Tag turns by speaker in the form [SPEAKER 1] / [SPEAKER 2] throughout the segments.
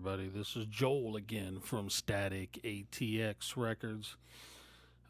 [SPEAKER 1] everybody? This is Joel again from Static ATX Records.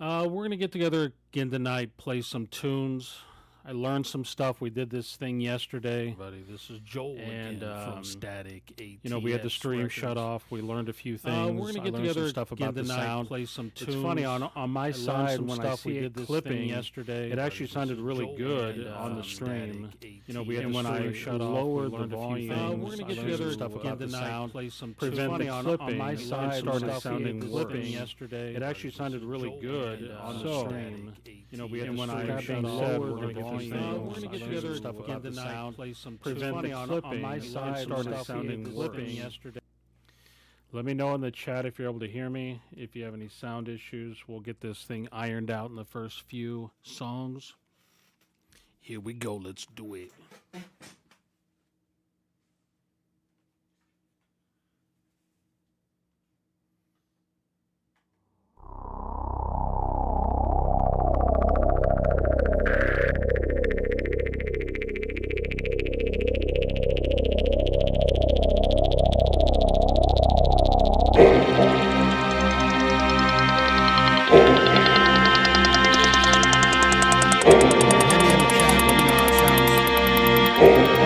[SPEAKER 1] We're going to get together again tonight, play some tunes. I learned some stuff. We did this thing yesterday.
[SPEAKER 2] Buddy, this is Joel
[SPEAKER 1] and,
[SPEAKER 2] again from Static ATX.
[SPEAKER 1] You know, we had the stream
[SPEAKER 2] Records.
[SPEAKER 1] shut off. We learned a few things.
[SPEAKER 2] We're gonna
[SPEAKER 1] I
[SPEAKER 2] get
[SPEAKER 1] learned
[SPEAKER 2] together
[SPEAKER 1] some stuff about the
[SPEAKER 2] tonight,
[SPEAKER 1] sound.
[SPEAKER 2] play some tunes.
[SPEAKER 1] It's funny on my side when I see it clipping
[SPEAKER 2] yesterday.
[SPEAKER 1] it actually sounded really good on the stream. You know, we had when I lowered the volume.
[SPEAKER 2] We're gonna get
[SPEAKER 1] I learned
[SPEAKER 2] together
[SPEAKER 1] some stuff about the
[SPEAKER 2] tonight,
[SPEAKER 1] sound.
[SPEAKER 2] play some tunes.
[SPEAKER 1] Prevent the clipping.
[SPEAKER 2] On my
[SPEAKER 1] It
[SPEAKER 2] side
[SPEAKER 1] started
[SPEAKER 2] when
[SPEAKER 1] sounding
[SPEAKER 2] clipping
[SPEAKER 1] worse.
[SPEAKER 2] yesterday.
[SPEAKER 1] It actually sounded really good on the stream. You know, we had
[SPEAKER 2] when I
[SPEAKER 1] lowered the
[SPEAKER 2] volume.
[SPEAKER 1] volume.
[SPEAKER 2] We're gonna get
[SPEAKER 1] I learned
[SPEAKER 2] together
[SPEAKER 1] some stuff about the
[SPEAKER 2] tonight,
[SPEAKER 1] sound.
[SPEAKER 2] play some
[SPEAKER 1] Prevent the clipping.
[SPEAKER 2] on my
[SPEAKER 1] It
[SPEAKER 2] side
[SPEAKER 1] started
[SPEAKER 2] stuff
[SPEAKER 1] sounding
[SPEAKER 2] clipping
[SPEAKER 1] worse.
[SPEAKER 2] yesterday.
[SPEAKER 1] Let me know in the chat if you're able to hear me. If you have any sound issues, we'll get this thing ironed out in the first few songs.
[SPEAKER 2] Here we go. Let's do it.
[SPEAKER 3] Sounds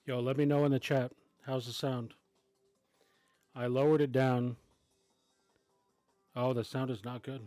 [SPEAKER 1] Yo, let me know in the chat. How's the sound? I lowered it down. Oh, the sound is not good.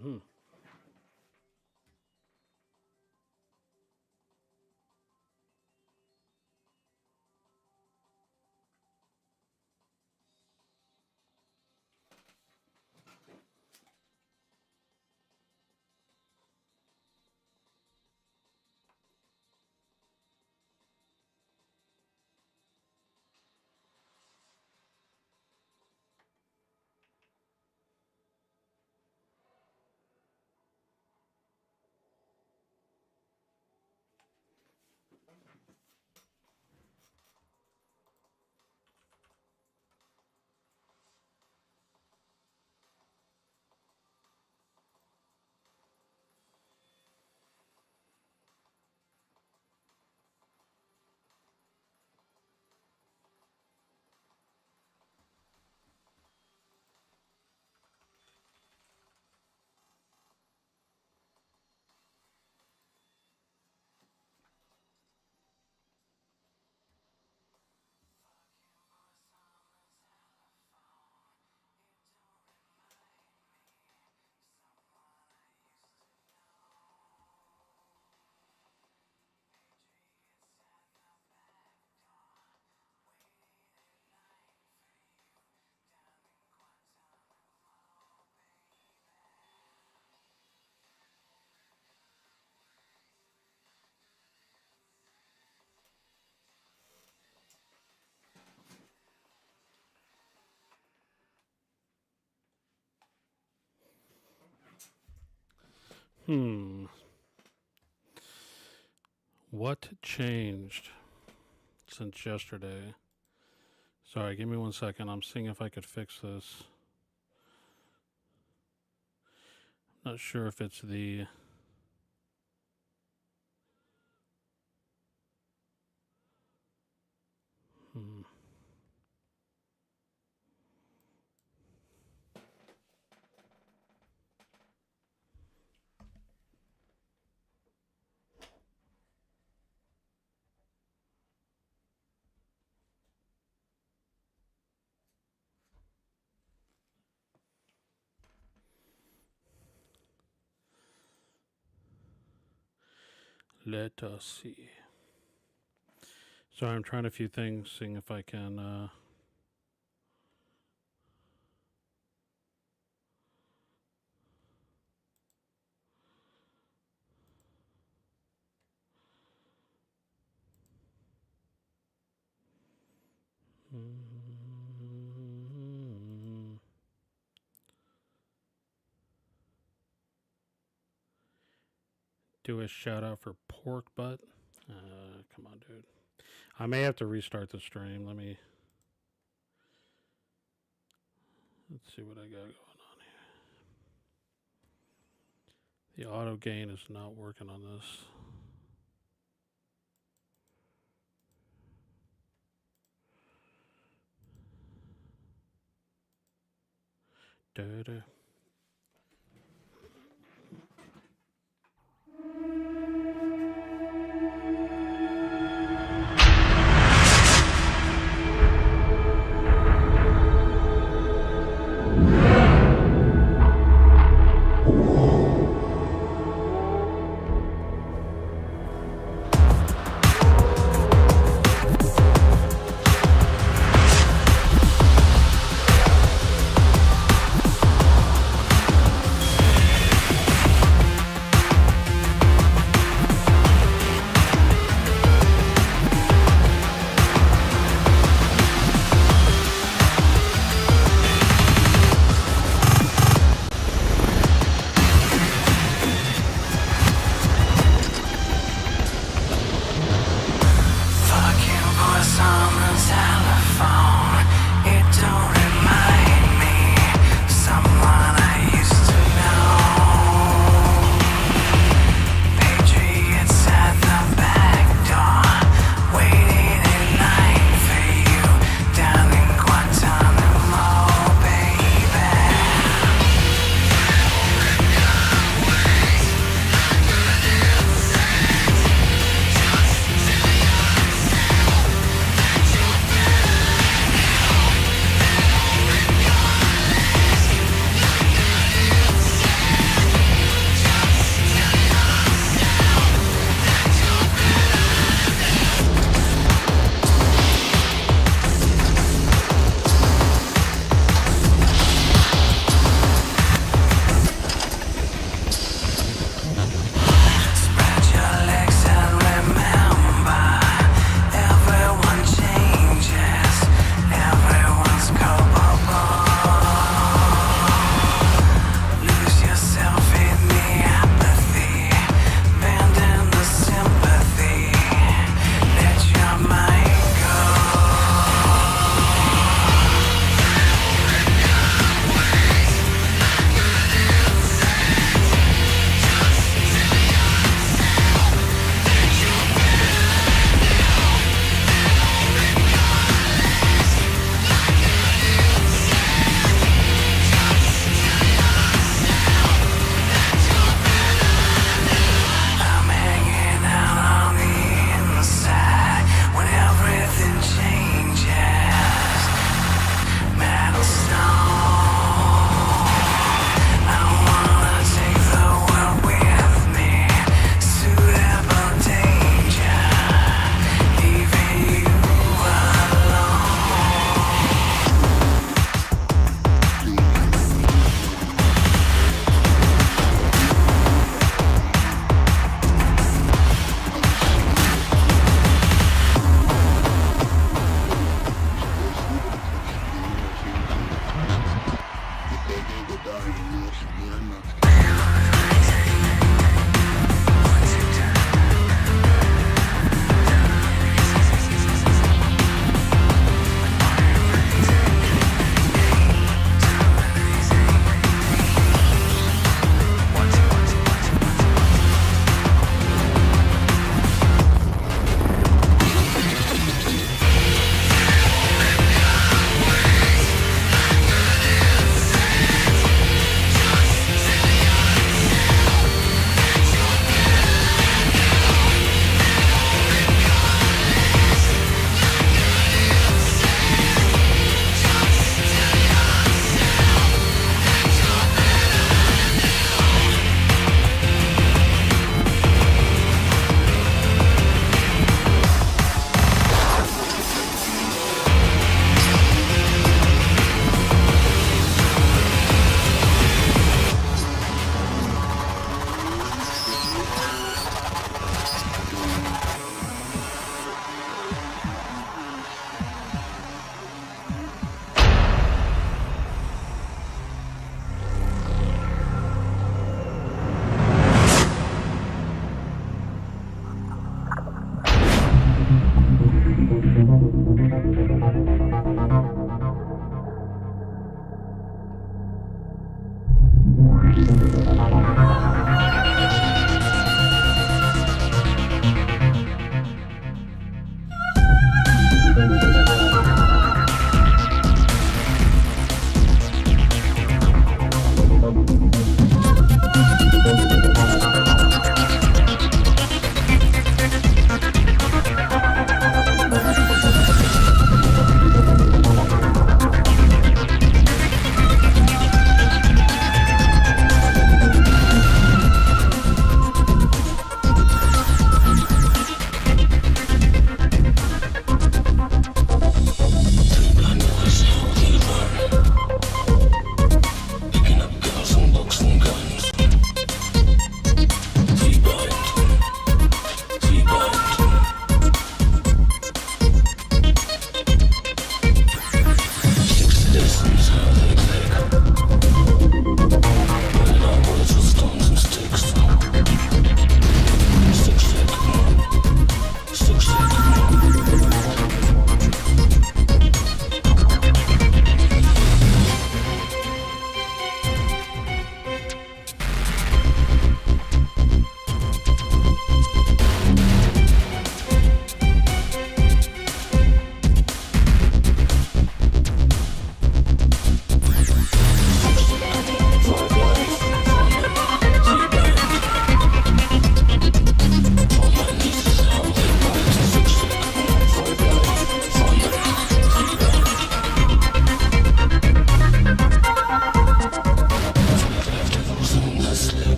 [SPEAKER 1] What changed since yesterday? Sorry, give me 1 second. I'm seeing if I could fix this. Not sure if it's the... Let us see. Sorry, I'm trying a few things, seeing if I can... do a shout out for pork butt. Come on, dude. I may have to restart the stream. Let's see what I got going on here. The auto gain is not working on this. Da-da.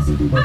[SPEAKER 3] Standing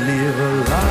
[SPEAKER 3] here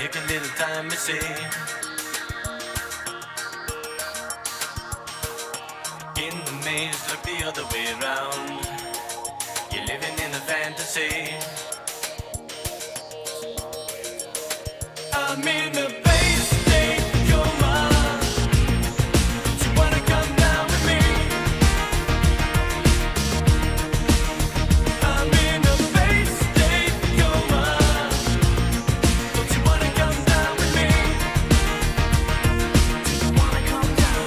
[SPEAKER 3] take a little time to say. In the maze, look the other way around. You're living in a fantasy. I'm in a place, take your mind. Don't you wanna come down with me? I'm in a place, take your mind. Don't you wanna come down with me? Do you wanna come down?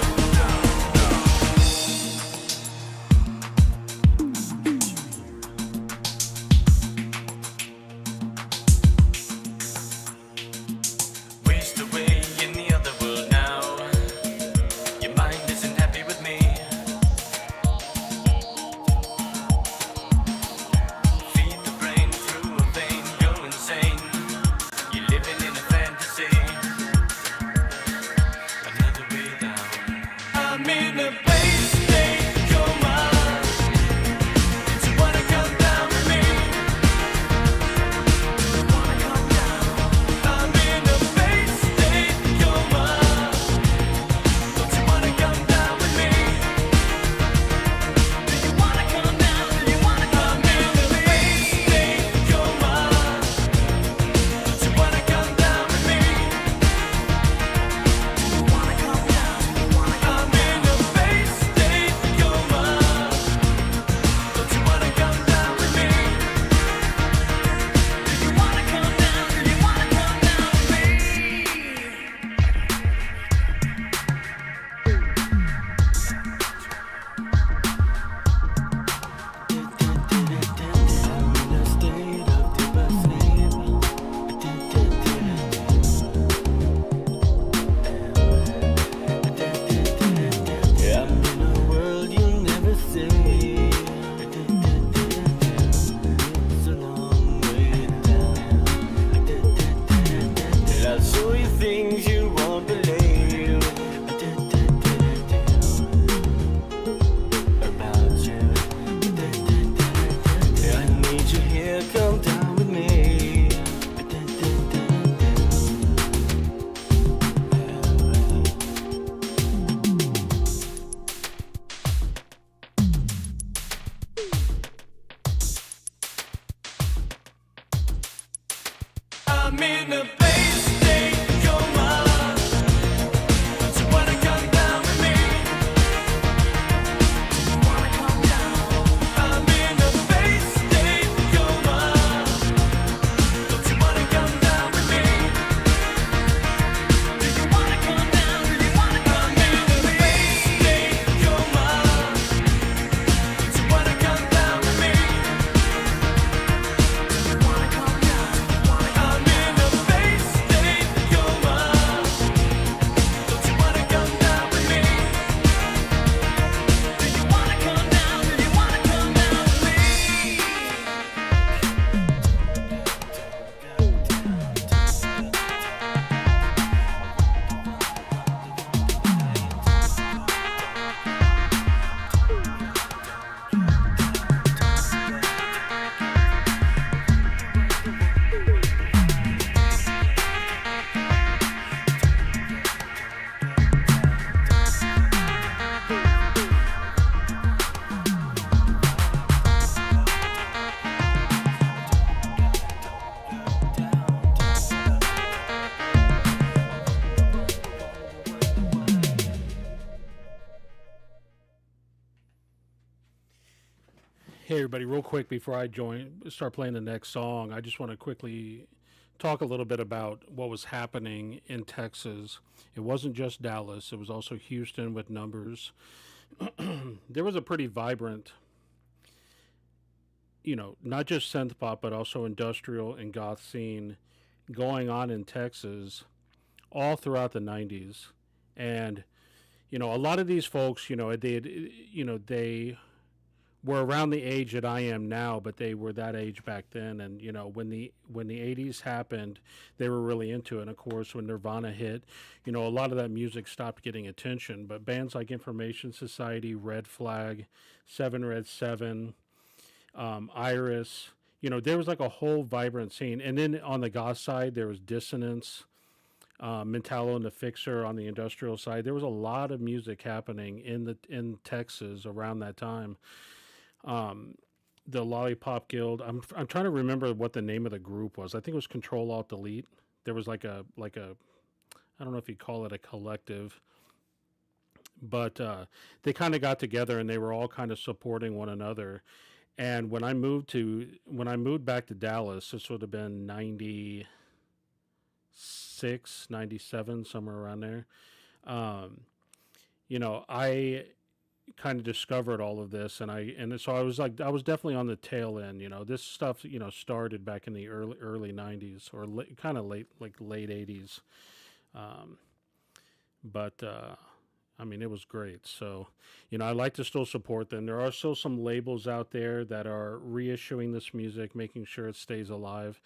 [SPEAKER 3] Waste away in the other world now. Your mind isn't happy with me. Feed the brain through a vein, go insane. You're living in a fantasy. Another way down. I'm in a place, take your mind. Don't you wanna come down with me? Wanna come down? I'm in a place, take your mind. Don't you wanna come down with me? Do you wanna come down? Do you wanna come down? I'm in a place, take your mind. Don't you wanna come down with me? Do you wanna come down? Do you wanna come down? I'm in a place, take your mind. Don't you wanna come down with me? Do you wanna come down? Do you wanna come down with me? I'm in a world you'll never see. It's a long way down. I'll show you things you won't believe about you. I need you here, come down with me. I'm in a place, take your mind. Don't you wanna come down with me? Do you wanna come down? I'm in a place, take your mind. Don't you wanna come down with me? Do you wanna come down? Do you wanna come down? I'm in a place, take your mind. Don't you wanna come down with me? Do you wanna come down? I'm in a place, take your mind. Don't you wanna come down with me? Do you wanna come down? Do you wanna come down with me?
[SPEAKER 1] Hey everybody, real quick before I start playing the next song, I just want to quickly talk a little bit about what was happening in Texas. It wasn't just Dallas, it was also Houston with numbers. There was a pretty vibrant, not just synth pop, but also industrial and goth scene going on in Texas all throughout the 90s. And, a lot of these folks, they were around the age that I am now, but they were that age back then. And when the 80s happened, they were really into it. And of course, when Nirvana hit, a lot of that music stopped getting attention. But bands like Information Society, Red Flag, Seven Red Seven, Iris, there was like a whole vibrant scene. And then on the goth side, there was Dissonance, Mentallo and the Fixer on the industrial side. There was a lot of music happening in Texas around that time. The Lollipop Guild. I'm trying to remember what the name of the group was. I think it was Control Alt Delete. There was like a I don't know if you call it a collective, but they kind of got together and they were all kind of supporting one another. And when I moved back to Dallas, this would have been 96, 97, somewhere around there. I kind of discovered all of this, and so I was definitely on the tail end. This stuff started back in the early 90s or kind of late 80s. But I mean, it was great. So, I like to still support them. There are still some labels out there that are reissuing this music, making sure it stays alive.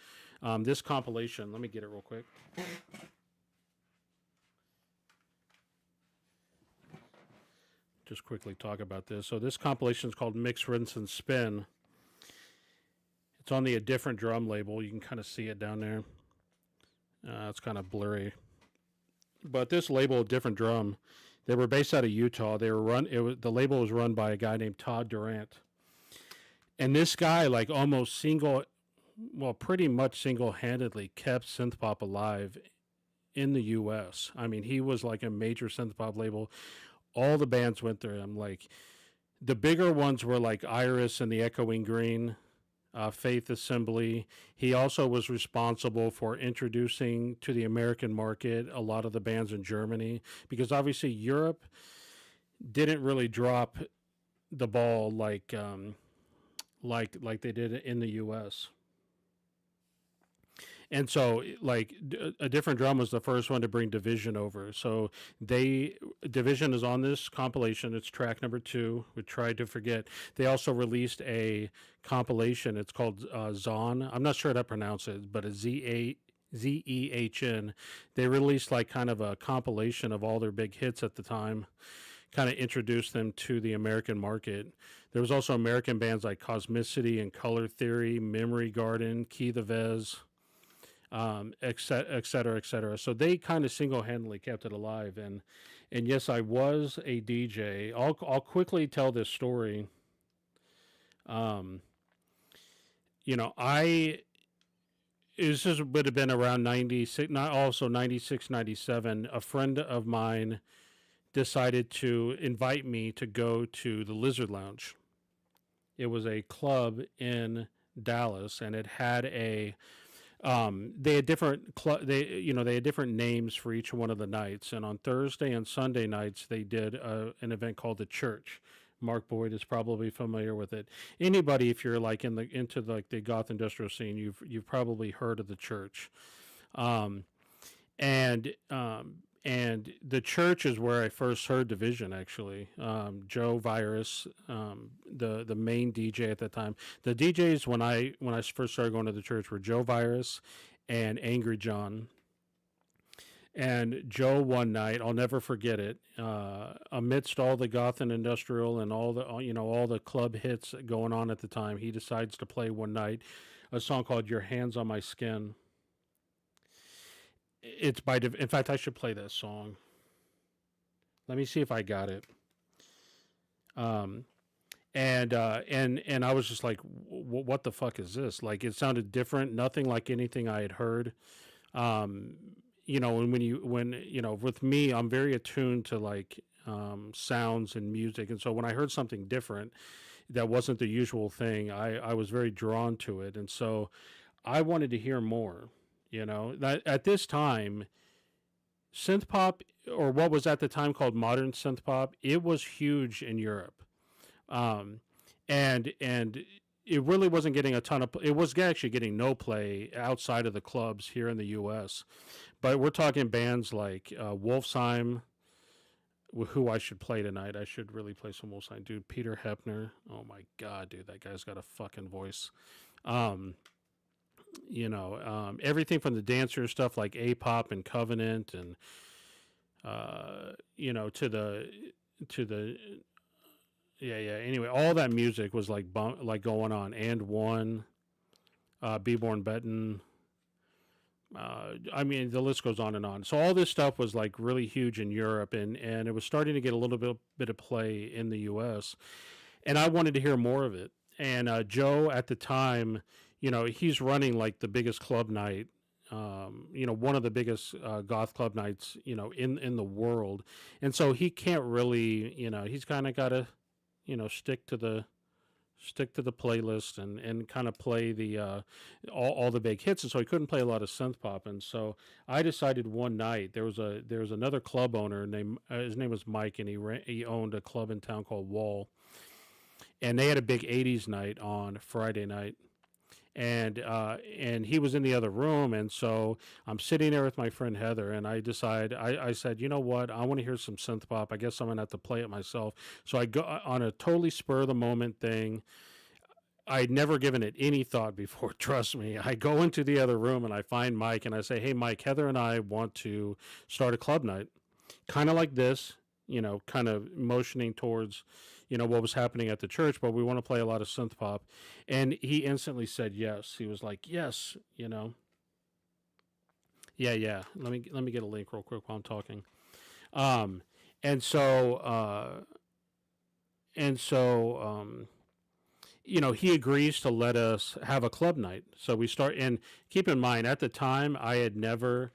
[SPEAKER 1] This compilation, let me get it real quick. Just quickly talk about this. So this compilation is called Mix, Rinse, and Spin. It's on the A Different Drum label. You can kind of see it down there. It's kind of blurry. But this label, A Different Drum, they were based out of Utah. The label was run by a guy named Todd Durant. And this guy, like pretty much single-handedly kept synth pop alive in the U.S. I mean, he was like a major synth pop label. All the bands went through him. Like, the bigger ones were like Iris and the Echoing Green, Faith Assembly. He also was responsible for introducing to the American market a lot of the bands in Germany, because obviously Europe didn't really drop the ball like they did in the U.S. And so, like, A Different Drum was the first one to bring Division over. So Division is on this compilation. It's track number 2. We Tried to Forget. They also released a compilation. It's called Zon. I'm not sure how to pronounce it, but it's Zehn. They released like kind of a compilation of all their big hits at the time, kind of introduced them to the American market. There was also American bands like Cosmicity and Color Theory, Memory Garden, Key the Vez, et cetera, et cetera. So they kind of single-handedly kept it alive. And yes, I was a DJ. I'll quickly tell this story. This would have been around 96, not also 96, 97. A friend of mine decided to invite me to go to the Lizard Lounge. It was a club in Dallas, and it had they had different they had different names for each one of the nights. And on Thursday and Sunday nights, they did an event called The Church. Mark Boyd is probably familiar with it. Anybody, if you're like into the goth industrial scene, you've probably heard of The Church. And The Church is where I first heard Division, actually. Joe Virus, the main DJ at that time. The DJs when I first started going to The Church were Joe Virus and Angry John. And Joe, one night, I'll never forget it, amidst all the goth and industrial and all the club hits going on at the time, he decides to play one night a song called Your Hands on My Skin. It's in fact, I should play that song. Let me see if I got it. And I was just like, what the fuck is this? Like, it sounded different, nothing like anything I had heard. With me, I'm very attuned to like sounds and music. And so when I heard something different that wasn't the usual thing, I was very drawn to it. And so I wanted to hear more. That at this time, synth pop, or what was at the time called modern synth pop, it was huge in Europe. And it really wasn't getting it was actually getting no play outside of the clubs here in the U.S. But we're talking bands like Wolfsheim, who I should play tonight. I should really play some Wolfsheim. Dude, Peter Hepner. Oh my God, dude, that guy's got a fucking voice. Everything from the dancer stuff like A-Pop and Covenant and, anyway, all that music was like going on. And One, Beborn Benton. I mean, the list goes on and on. So all this stuff was like really huge in Europe, and it was starting to get a little bit of play in the U.S. And I wanted to hear more of it. And Joe at the time, he's running like the biggest club night, one of the biggest goth club nights, in the world. And so he can't really, he's kind of got to, stick to the playlist and kind of play the all the big hits, and so he couldn't play a lot of synth pop. And so I decided one night there was another club owner named his name was Mike, and he owned a club in town called Wall, and they had a big 80s night on Friday night. And he was in the other room, and so I'm sitting there with my friend Heather, and I said, you know what, I want to hear some synth pop. I guess I'm gonna have to play it myself. So I go on a totally spur of the moment thing. I'd never given it any thought before. Trust me. I go into the other room and I find Mike, and I say, hey Mike, Heather and I want to start a club night, kind of like this, kind of motioning towards what was happening at the church, but we want to play a lot of synth pop. And he instantly said yes. He was like, yes, yeah. Let me get a link real quick while I'm talking. And so he agrees to let us have a club night. So we start, and keep in mind, at the time, I had never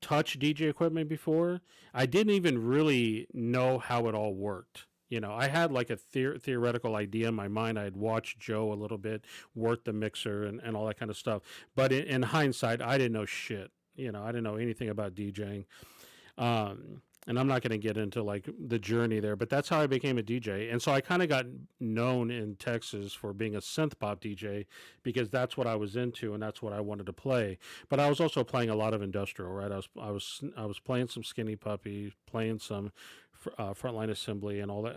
[SPEAKER 1] touched DJ equipment before. I didn't even really know how it all worked. I had like a theoretical idea in my mind. I had watched Joe a little bit, work the mixer and all that kind of stuff. But in hindsight, I didn't know shit. I didn't know anything about DJing. And I'm not going to get into like the journey there, but that's how I became a DJ. And so I kind of got known in Texas for being a synth pop DJ because that's what I was into and that's what I wanted to play. But I was also playing a lot of industrial, right? I was playing some Skinny Puppy, playing some Frontline Assembly, and all that.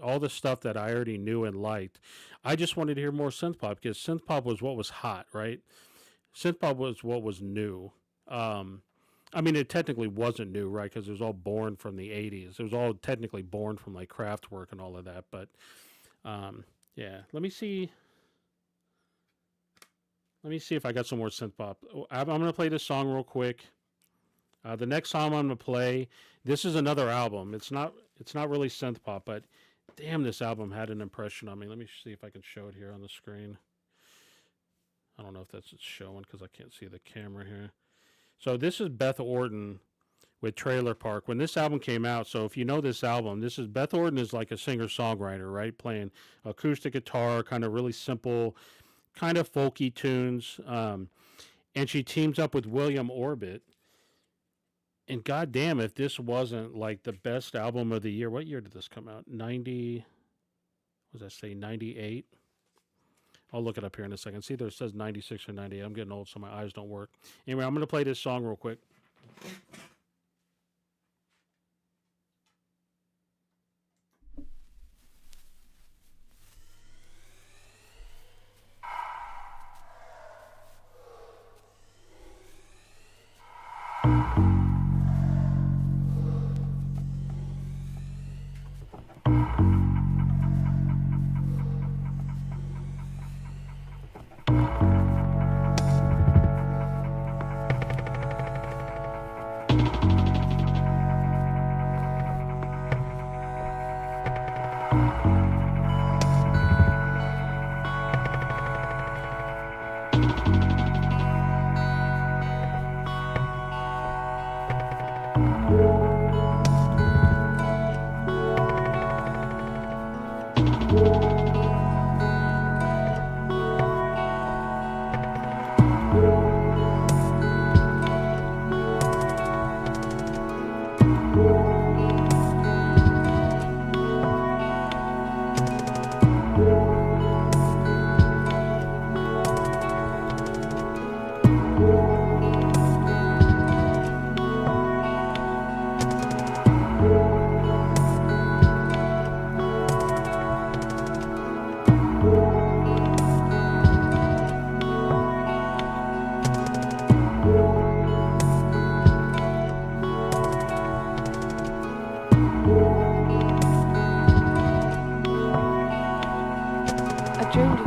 [SPEAKER 1] All the stuff that I already knew and liked. I just wanted to hear more synth pop because synth pop was what was hot, right? Synth pop was what was new. I mean, it technically wasn't new, right? Because it was all born from the 80s. It was all technically born from like Kraftwerk and all of that. But yeah, let me see if I got some more synth pop. I'm going to play this song real quick. The next song I'm going to play, this is another album. It's not really synth pop, but damn, this album had an impression on me. Let me see if I can show it here on the screen. I don't know if it's showing because I can't see the camera here. So this is Beth Orton with Trailer Park. When this album came out, so if you know this album, Beth Orton is like a singer-songwriter, right? Playing acoustic guitar, kind of really simple, kind of folky tunes. And she teams up with William Orbit. And goddamn, if this wasn't like the best album of the year. What year did this come out? 98? I'll look it up here in a second. See, there it says 96 or 98. I'm getting old, so my eyes don't work. Anyway, I'm going to play this song real quick.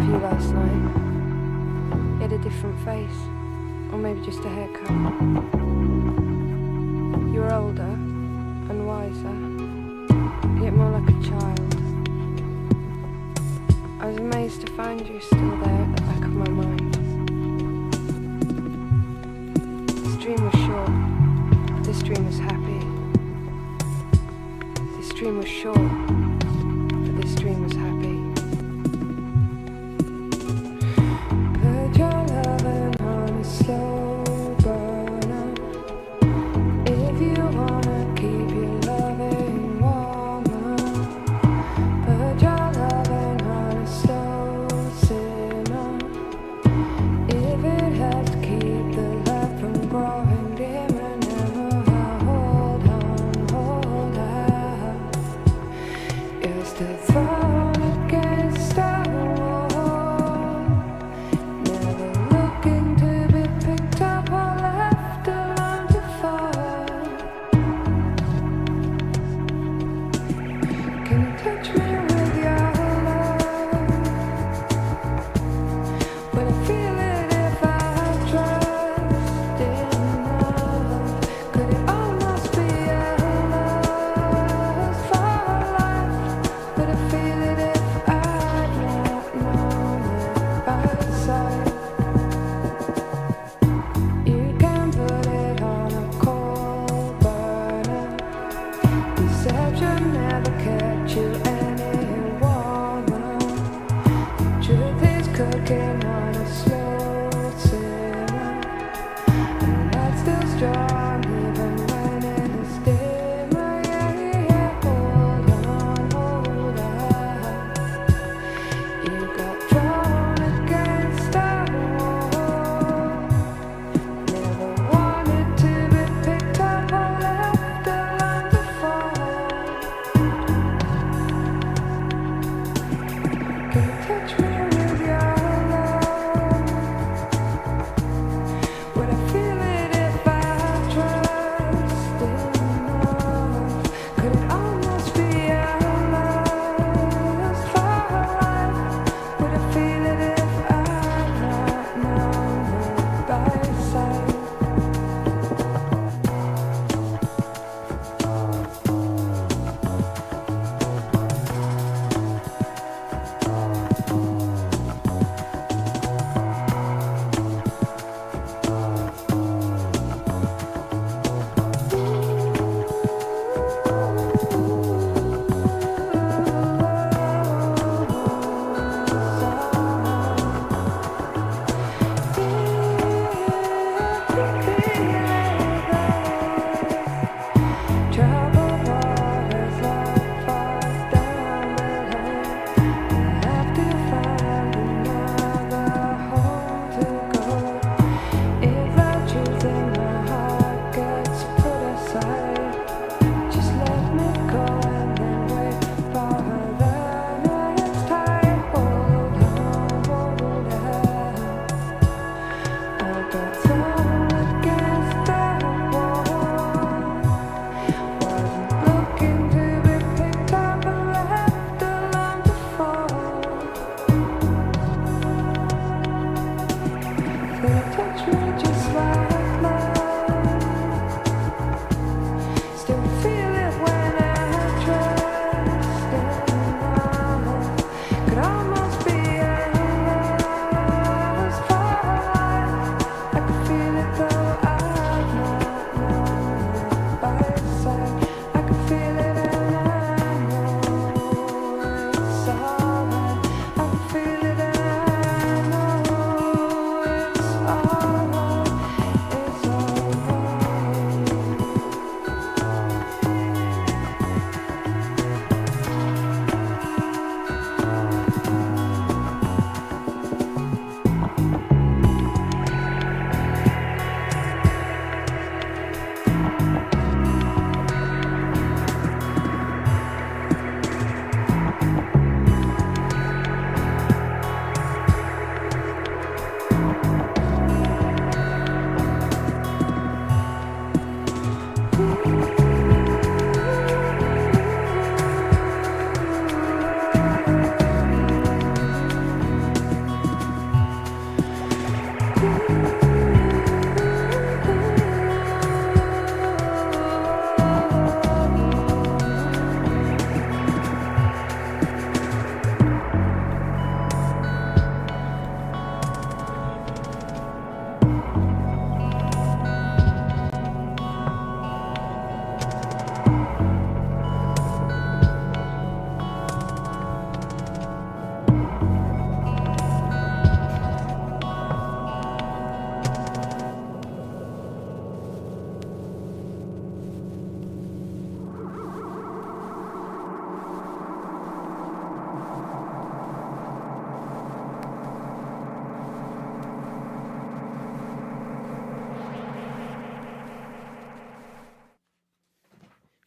[SPEAKER 4] you last night. You had a different face, or maybe just a haircut. You were older and wiser, yet more like a child. I was amazed to find you still there at the back of my mind. This dream was short, but this dream was happy. This dream was short, but this dream was happy. Put your loving on a slow burner. If you wanna keep your loving warmer, put your loving on a slow simmer. If it helps keep the light from growing dimmer, never hold on, hold out. You're still thrown against a wall, never looking to be picked up or left alone to fall. Can you touch me with your love? Would I feel it if I trust in love? Could it almost be a love for life? Would I feel it if I'd not known it by sight? You can put it on a coal burner. Deception never kept you any warmer. Truth is cooking on a slow simmer, and that's still strong even when it's dimmer. Yeah, yeah, hold on, hold on. You got drawn against a wall, never wanted to be picked up or left alone to fall. Can you touch me with your love?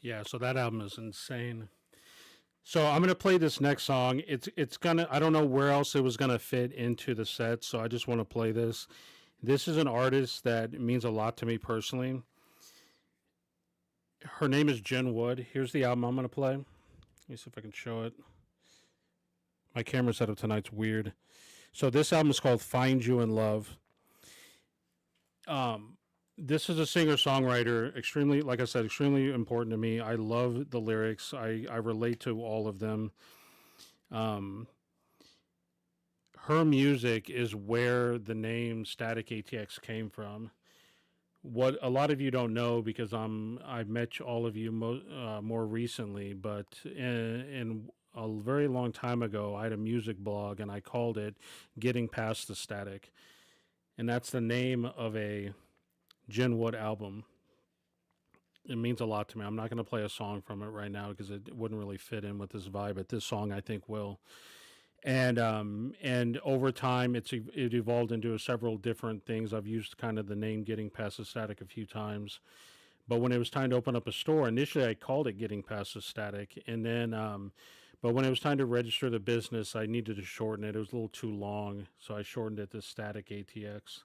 [SPEAKER 1] Yeah, so that album is insane. So I'm gonna play this next song. It's gonna, I don't know where else it was gonna fit into the set, so I just want to play this. This is an artist that means a lot to me personally. Her name is Jen Wood. Here's the album I'm gonna play. Let me see if I can show it. My camera setup tonight's weird. So this album is called Find You in Love. This is a singer-songwriter, extremely, like I said, extremely important to me. I love the lyrics. I relate to all of them. Her music is where the name Static ATX came from. What a lot of you don't know, because I've met all of you more recently, but in a very long time ago, I had a music blog and I called it Getting Past the Static. And that's the name of a Jen Wood album. It means a lot to me. I'm not going to play a song from it right now because it wouldn't really fit in with this vibe, but this song I think will. And over time, it evolved into several different things. I've used kind of the name Getting Past the Static a few times, but when it was time to open up a store, initially I called it Getting Past the Static, and then but when it was time to register the business, I needed to shorten it. It was a little too long, so I shortened it to Static ATX.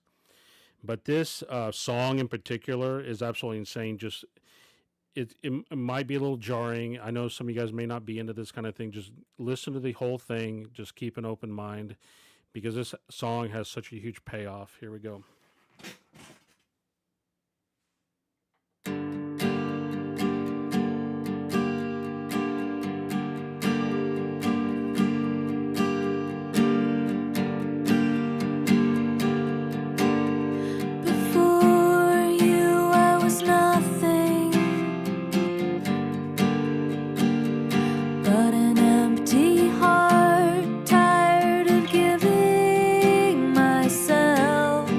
[SPEAKER 1] But this song in particular is absolutely insane. Just it might be a little jarring. I know some of you guys may not be into this kind of thing. Just listen to the whole thing. Just keep an open mind, because this song has such a huge payoff. Here we go.
[SPEAKER 4] Before you, I was nothing but an empty heart, tired of giving myself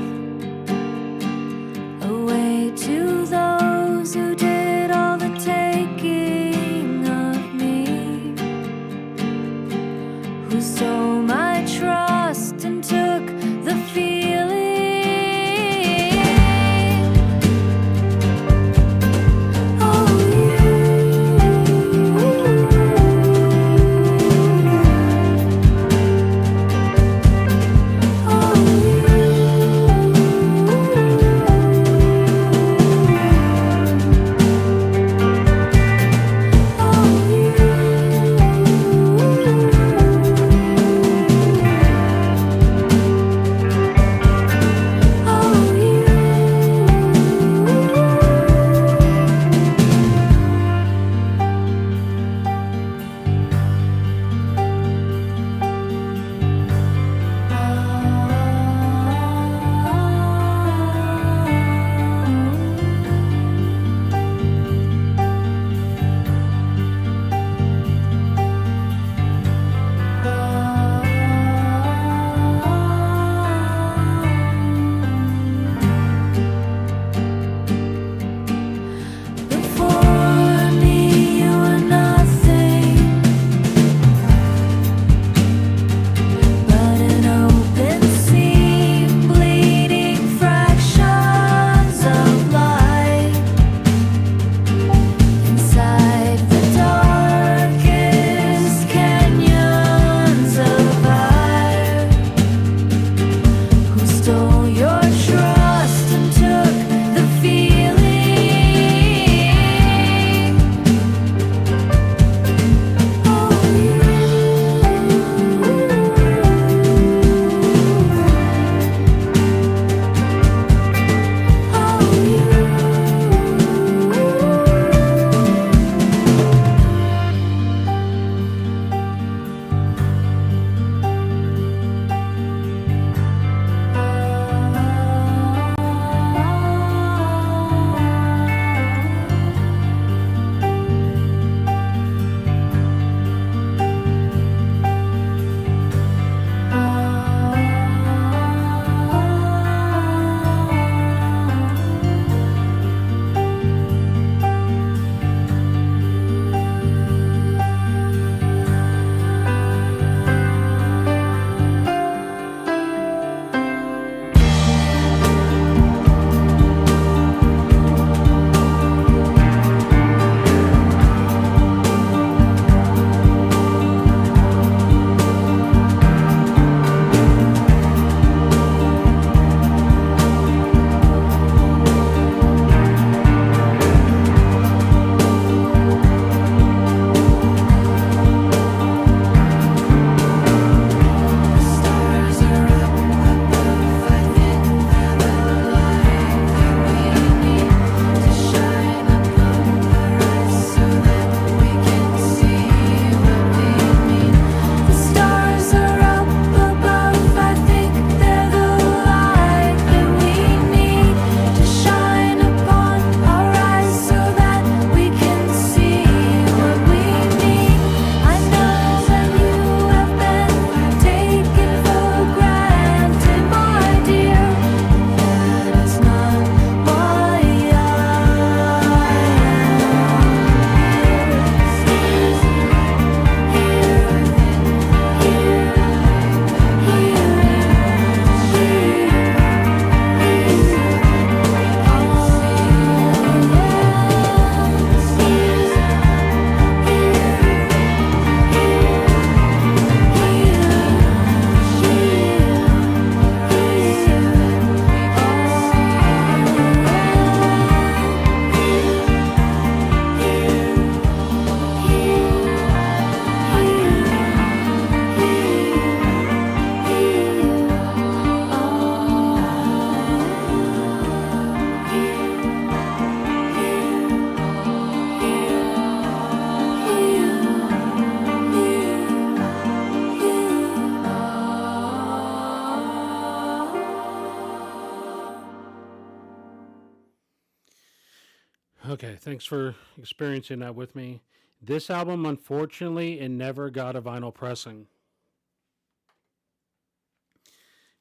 [SPEAKER 1] Okay, thanks for experiencing that with me. This album, unfortunately, it never got a vinyl pressing.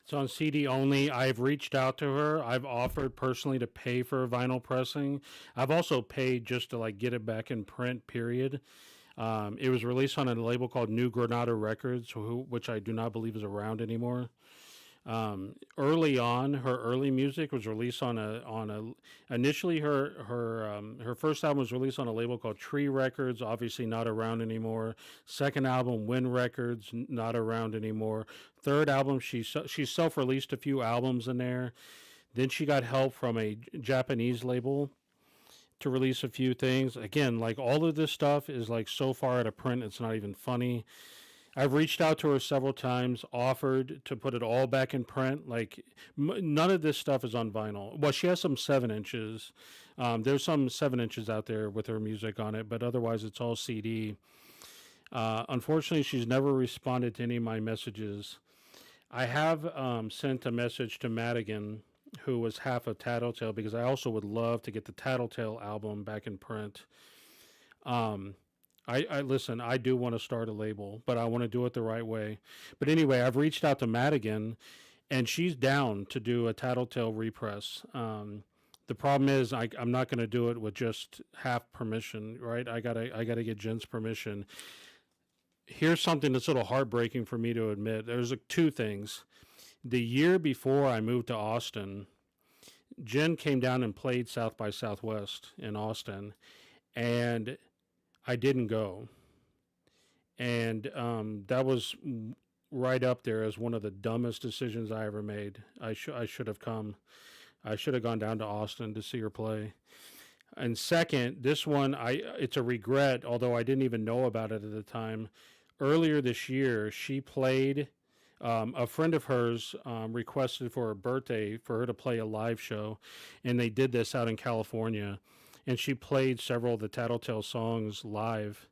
[SPEAKER 1] It's on CD only. I've reached out to her. I've offered personally to pay for a vinyl pressing. I've also paid just to like get it back in print. Period. It was released on a label called New Granada Records, which I do not believe is around anymore. Early on, her early music was released on a initially her first album was released on a label called Tree Records, obviously not around anymore. Second album, Wind Records, not around anymore. Third album, she self-released a few albums in there. Then she got help from a Japanese label to release a few things. Again, like all of this stuff is like so far out of print, it's not even funny. I've reached out to her several times, offered to put it all back in print. Like, none of this stuff is on vinyl. Well, she has some 7 inches. There's some 7 inches out there with her music on it, but otherwise it's all CD. Unfortunately, she's never responded to any of my messages. I have sent a message to Madigan, who was half of Tattletale, because I also would love to get the Tattletale album back in print. I listen, I do want to start a label, but I want to do it the right way. But anyway, I've reached out to Madigan, and she's down to do a Tattletale repress. The problem is I'm not going to do it with just half permission, right? I gotta get Jen's permission. Here's something that's a little heartbreaking for me to admit. There's two things. The year before I moved to Austin, Jen came down and played South by Southwest in Austin, and I didn't go. And that was right up there as one of the dumbest decisions I ever made. I should have come. I should have gone down to Austin to see her play. And second, this one, it's a regret, although I didn't even know about it at the time. Earlier this year, she played, a friend of hers requested for her birthday for her to play a live show, and they did this out in California. And she played several of the Tattletale songs live,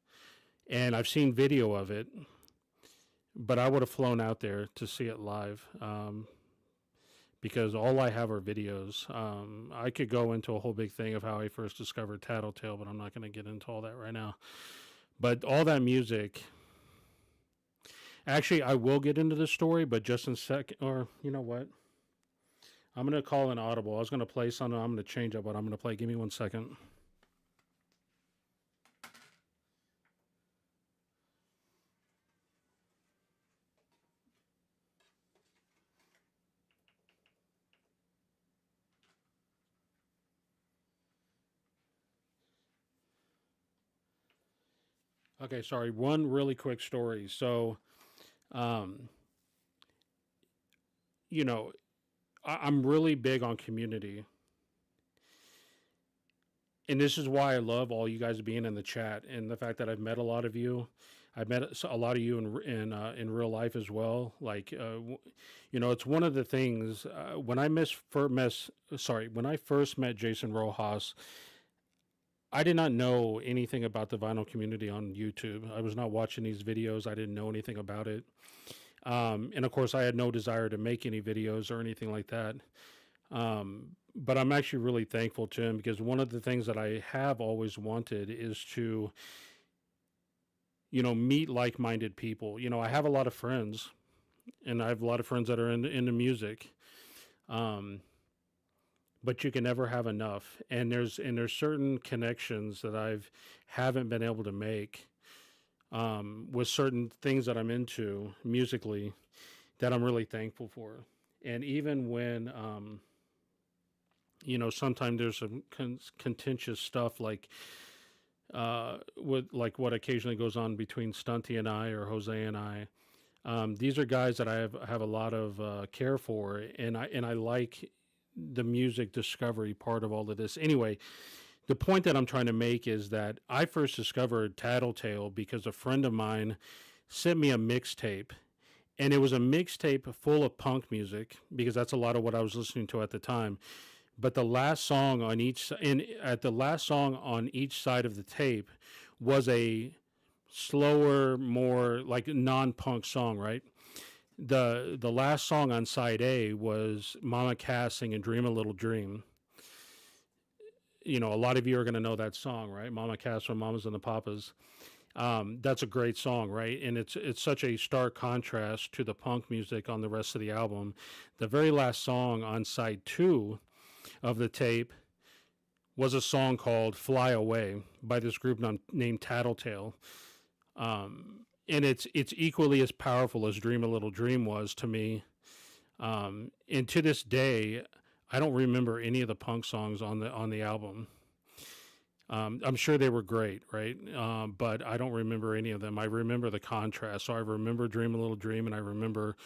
[SPEAKER 1] and I've seen video of it, but I would have flown out there to see it live, because all I have are videos. I could go into a whole big thing of how I first discovered Tattletale, but I'm not going to get into all that right now. But all that music, actually, I will get into the story, but just in a second, or you know what? I'm going to call an audible. I was going to play something. I'm going to change up what I'm going to play. Give me 1 second. Okay, sorry. One really quick story. So, um, you know, I'm really big on community. And this is why I love all you guys being in the chat and the fact that I've met a lot of you. I've met a lot of you in real life as well. Like, it's one of the things when when I first met Jason Rojas, I did not know anything about the vinyl community on YouTube. I was not watching these videos. I didn't know anything about it. And of course, I had no desire to make any videos or anything like that. But I'm actually really thankful to him, because one of the things that I have always wanted is to, meet like-minded people. I have a lot of friends, and I have a lot of friends that are into music. But you can never have enough. And there's certain connections that haven't been able to make with certain things that I'm into musically that I'm really thankful for. And even when, sometimes there's some contentious stuff like with like what occasionally goes on between Stunty and I, or Jose and I. These are guys that I have a lot of care for, and I like the music discovery part of all of this. Anyway, the point that I'm trying to make is that I first discovered Tattletale because a friend of mine sent me a mixtape, and it was a mixtape full of punk music, because that's a lot of what I was listening to at the time. But the last song on each side of the tape was a slower, more like non-punk song, right? The last song on side A was Mama Cass singing Dream a Little Dream. you know, a lot of you are going to know that song, right? Mama Cass from Mamas and the Papas. That's a great song, right? And it's such a stark contrast to the punk music on the rest of the album. The very last song on side 2 of the tape was a song called Fly Away by this group named Tattletale. And it's equally as powerful as Dream a Little Dream was to me. And to this day, I don't remember any of the punk songs on the album. I'm sure they were great, right? But I don't remember any of them. I remember the contrast. So I remember Dream a Little Dream, and I remember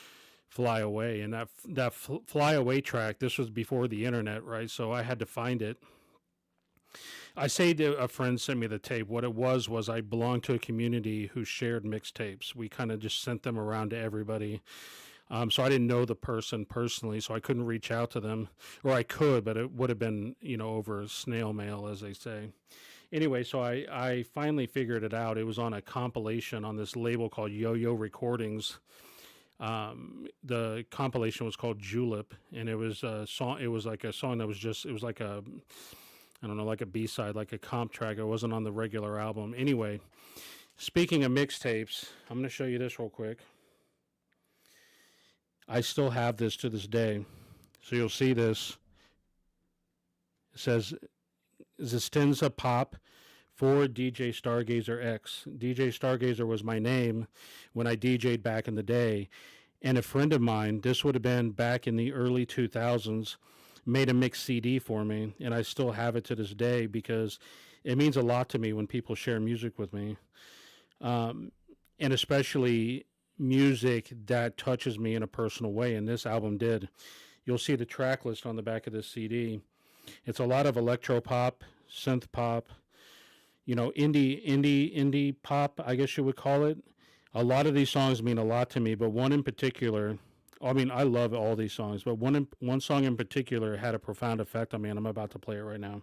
[SPEAKER 1] Fly Away. And that Fly Away track, this was before the internet, right? So I had to find it. I say to a friend sent me the tape. What it was I belonged to a community who shared mixtapes. We kind of just sent them around to everybody. So I didn't know the person personally, so I couldn't reach out to them, or I could, but it would have been, you know, over snail mail, as they say. Anyway, so I finally figured it out. It was on a compilation on this label called Yo-Yo Recordings. The compilation was called Julep, and it was a song. It was like a song that was just, it was like a, I don't know, like a B-side, like a comp track. It wasn't on the regular album. Anyway, speaking of mixtapes, I'm going to show you this real quick. I still have this to this day. So you'll see this. It says, Zistenza Pop for DJ Stargazer X. DJ Stargazer was my name when I DJ'd back in the day. And a friend of mine, this would have been back in the early 2000s, made a mix CD for me. And I still have it to this day because it means a lot to me when people share music with me. And especially music that touches me in a personal way, and this album did. You'll see the track list on the back of this CD. It's a lot of electro pop, synth pop, you know, indie pop, I guess you would call it. A lot of these songs mean a lot to me, but one in particular, I mean, I love all these songs, but one song in particular had a profound effect on me, and I'm about to play it right now.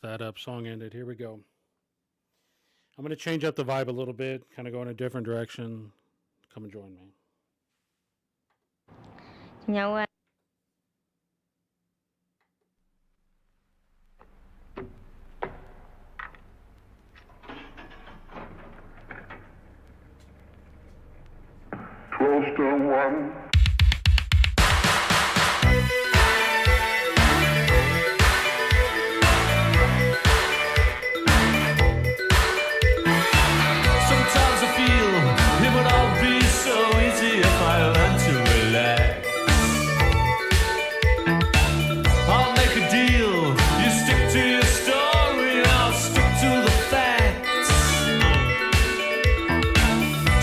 [SPEAKER 1] that up. Song ended. Here we go. I'm going to change up the vibe a little bit, kind of go in a different direction. Come and join me.
[SPEAKER 5] Nhậu à.
[SPEAKER 3] Sometimes I feel it would all be so easy if I learned to relax. I'll make a deal. You stick to your story, I'll stick to the facts.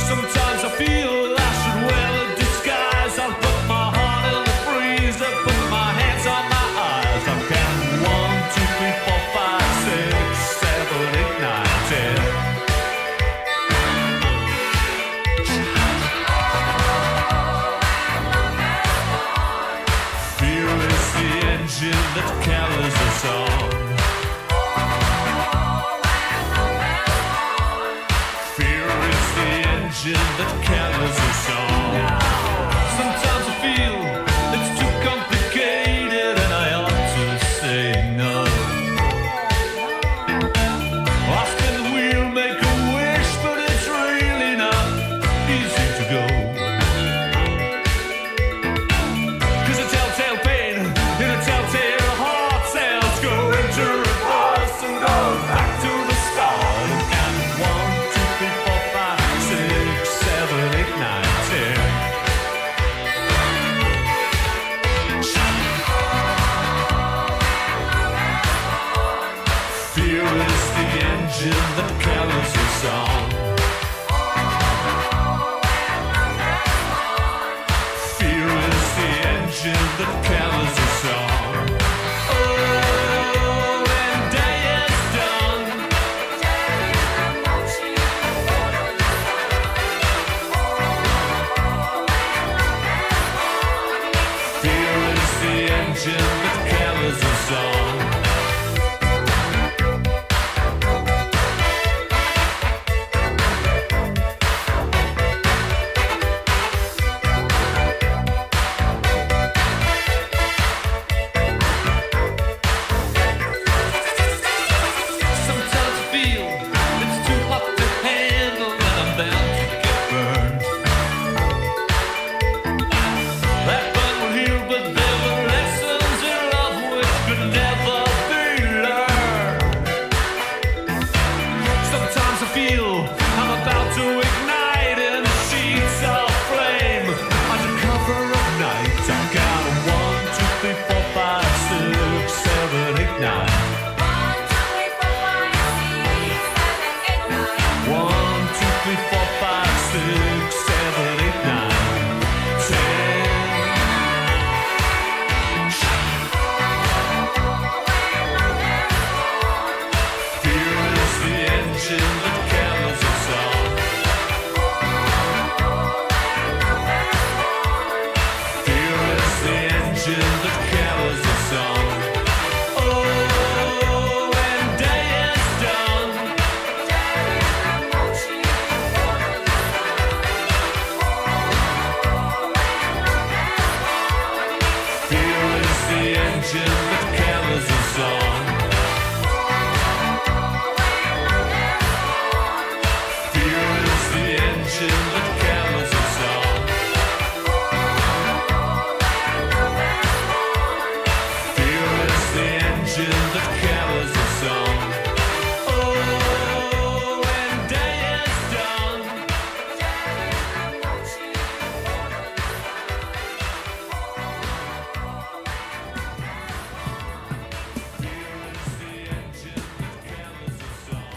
[SPEAKER 3] Sometimes I feel I should wear a disguise. I'll put my heart in the freezer, put my hands on my eyes. I'm counting 1, 2, 3, 4, 5, 6, 7, 8, 9, 10. Fear is the engine that carries us on. Fear is the engine that carries us on. Sometimes I feel it's too complicated and I ought to say no. I spin the wheel, make a wish, but it's really not easy to go. 'Cause a telltale pain in a telltale heart cells go into reverse and go back to the start. And count 1, 2, 3, 4, 5, 6, 7, 8, 9, 10. Fear is the engine that carries us on. Fear is the engine that carries us on. Oh, when day is done, fear is the engine that carries us on. Sometimes I feel it's too hot to handle and I'm bound to get burned. That burn will heal, but there were lessons in love which could never be learned. Sometimes I feel I'm about to ignite in the sheets of flame. Under cover of night, I got a 1, 2, 3, 4, 5, 6, 7, 8, 9. 1, 2, 3, 4, 5, 6, 7, 8, 9, 10. Fear is the engine that carries us on. Fear is the engine that carries us on. Oh, when day is done, fear is the engine that carries us on. Fear is the engine that carries us on. Fear is the engine that carries us on. Oh, when day is done, fear is the engine that carries us on.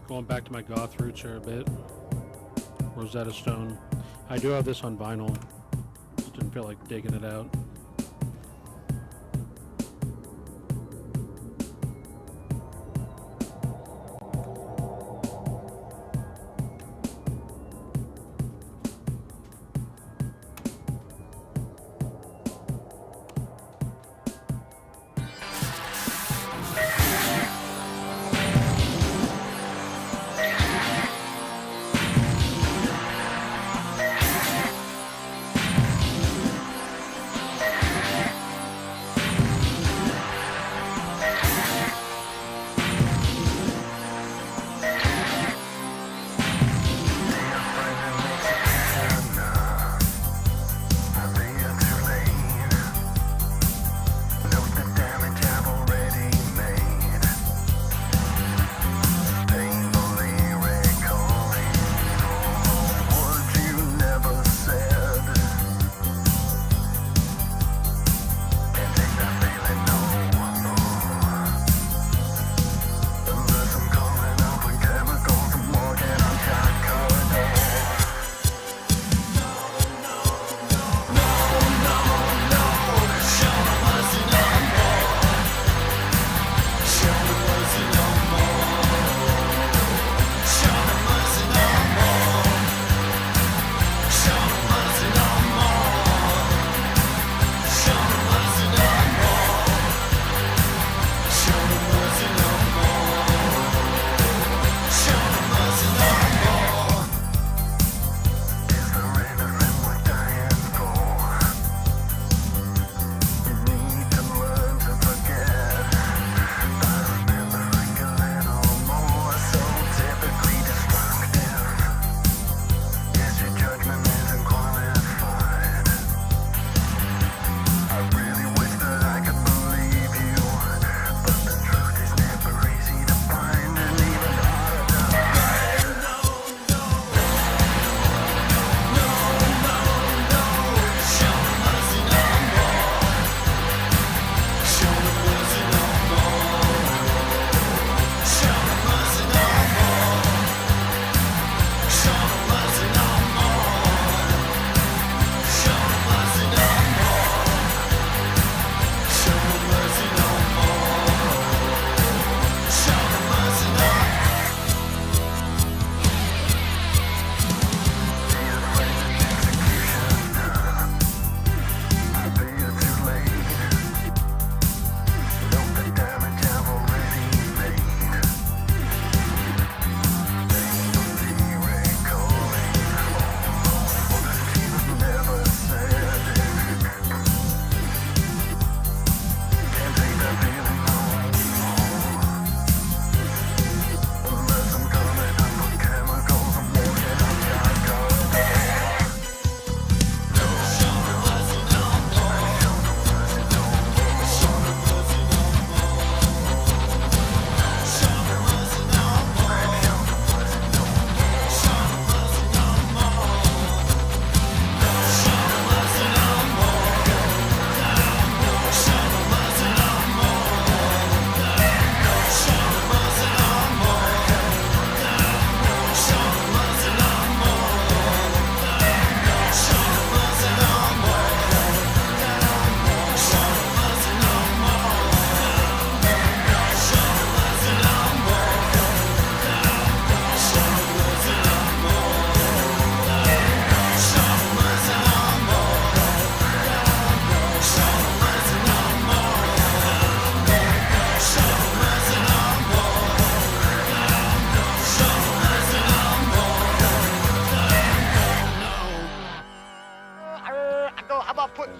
[SPEAKER 1] Going back to my goth roots here a bit. Rosetta Stone. I do have this on vinyl. Just didn't feel like digging it out.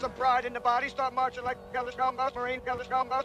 [SPEAKER 5] some pride in the body, start marching like Ellis Combos, Marine Ellis Combos.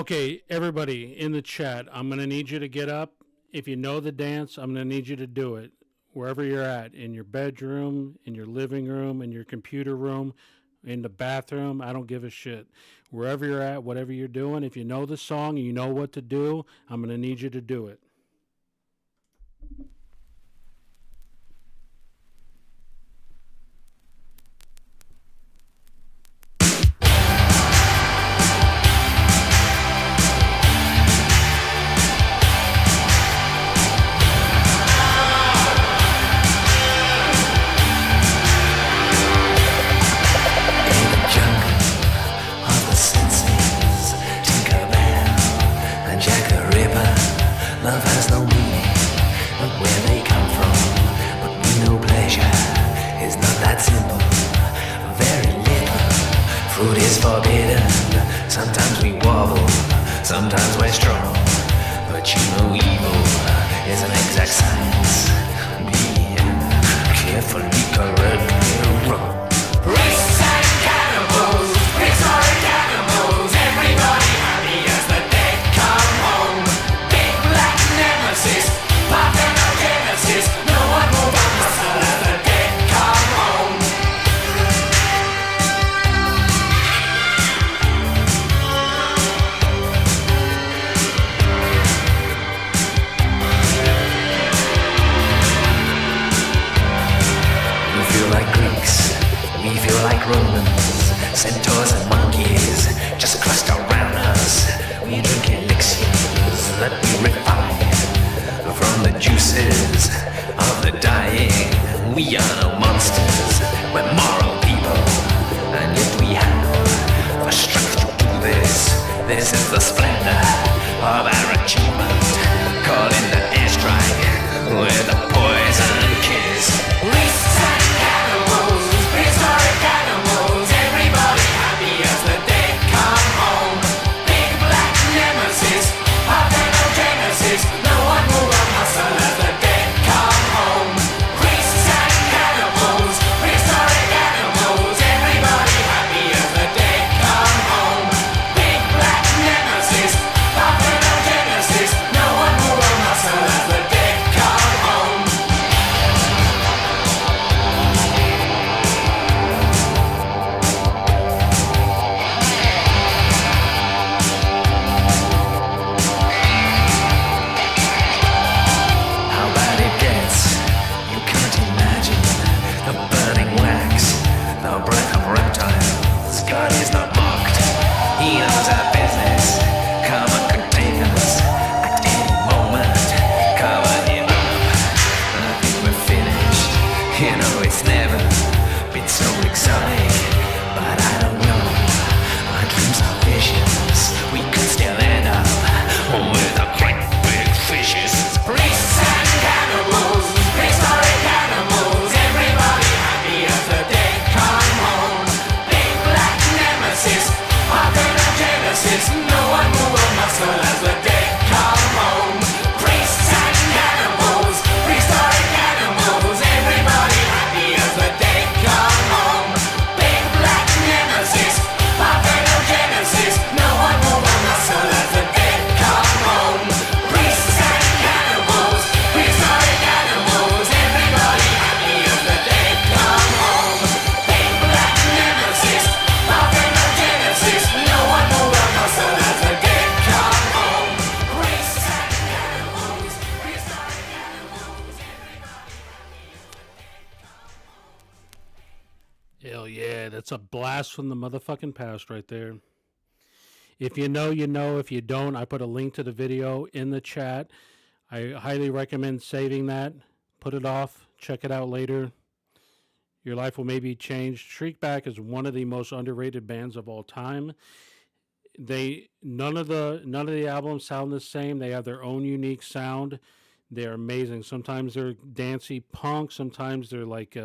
[SPEAKER 1] Okay, everybody in the chat, I'm going to need you to get up. If you know the dance, I'm going to need you to do it. Wherever you're at, in your bedroom, in your living room, in your computer room, in the bathroom, I don't give a shit. Wherever you're at, whatever you're doing, if you know the song and you know what to do, I'm going to need you to do it.
[SPEAKER 6] Of the senses, Tinkerbell and Jack the Ripper. Love has no meaning, but where they come from. But we know pleasure is not that simple. Very little fruit is forbidden. Sometimes we wobble, sometimes we're strong. But you know evil is an exact science. Be carefully correct me wrong. Priests and cannibals, prehistoric animals, everybody happy as the dead come home. Big black nemesis, parthenogenesis, no one move on muscle as the dead come home. We feel like Greeks, we feel like Romans, centaurs and monkeys just cluster around us. We drink elixirs that we refine from the juices of the dying. We are no monsters, we're moral people, and yet we have the strength to do this. This is the splendor of our achievement. Call in the airstrike with a poison kiss. Priests and cannibals, prehistoric animals, everybody happy as the dead come home. Big black nemesis, parthenogenesis, no one move on muscle as the dead come home. Priests and cannibals, prehistoric animals, everybody happy as the dead come home. Big black nemesis, parthenogenesis, no one move on muscle as the dead come home. How bad it gets, you can't imagine. The burning wax, the breath of reptiles. God is not mocked, he knows our business. Come and contain us at any moment. Cover him up, I think we're finished. You know it's never been so exotic, but I don't know. Our dreams are vicious. We could still end up with a great big fishes. Priests and cannibals, prehistoric animals, everybody happy as the dead come home. Big black nemesis, parthenogenesis, no one move a muscle as the dead come home. Priests and cannibals, prehistoric animals, everybody happy as the dead come home. Big black nemesis, parthenogenesis, no one move a muscle as the dead come home. Priests and cannibals, prehistoric animals, everybody happy as the dead come home. Big black nemesis, parthenogenesis, no one move a muscle as the dead come home. Priests and cannibals, prehistoric animals,
[SPEAKER 1] Hell yeah, that's a blast from the motherfucking past right there. If you know, you know. If you don't, I put a link to the video in the chat. I highly recommend saving that. Put it off. Check it out later. Your life will maybe change. Shriekback is one of the most underrated bands of all time. None of the albums sound the same. They have their own unique sound. They're amazing. Sometimes they're dancey punk. Sometimes they're like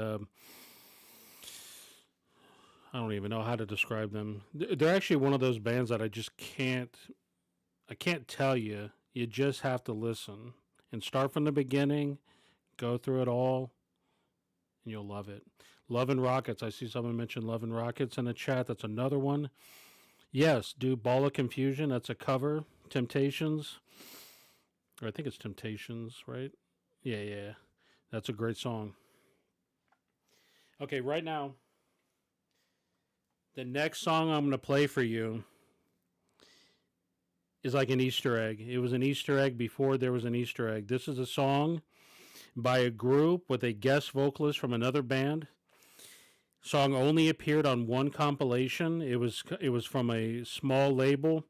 [SPEAKER 1] I don't even know how to describe them. They're actually one of those bands that I can't tell you. You just have to listen and start from the beginning, go through it all, and you'll love it. Love and Rockets. I see someone mention Love and Rockets in the chat. That's another one. Yes, do Ball of Confusion. That's a cover. Temptations. Or I think it's Temptations, right? Yeah. That's a great song. Okay, right now, the next song I'm going to play for you is like an Easter egg. It was an Easter egg before there was an Easter egg. This is a song by a group with a guest vocalist from another band. Song only appeared on one compilation. It was from a small label.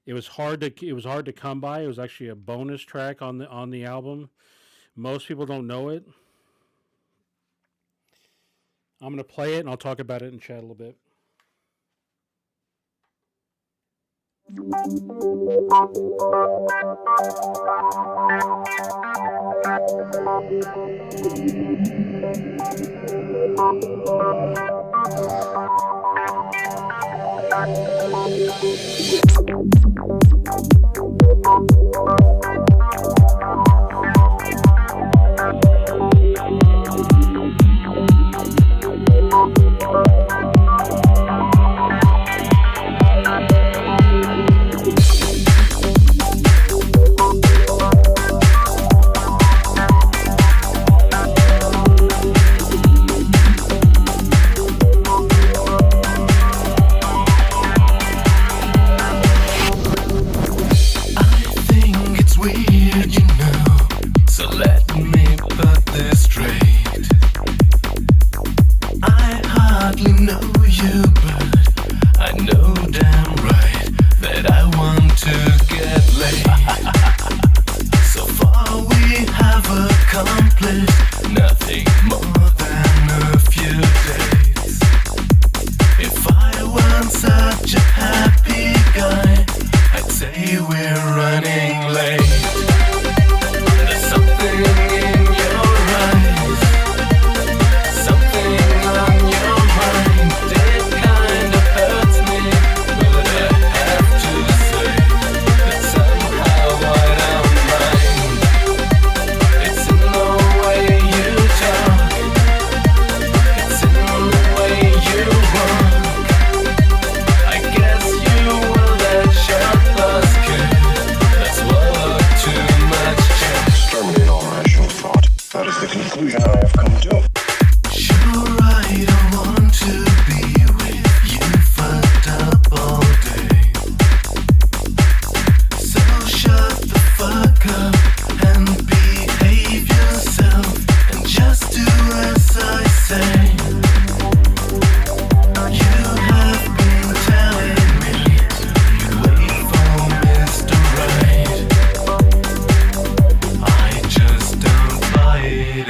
[SPEAKER 1] It was hard to come by. It was actually a bonus track on the album. Most people don't know it. I'm going to play it and I'll talk about it and chat a little bit.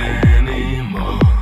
[SPEAKER 6] Anymore.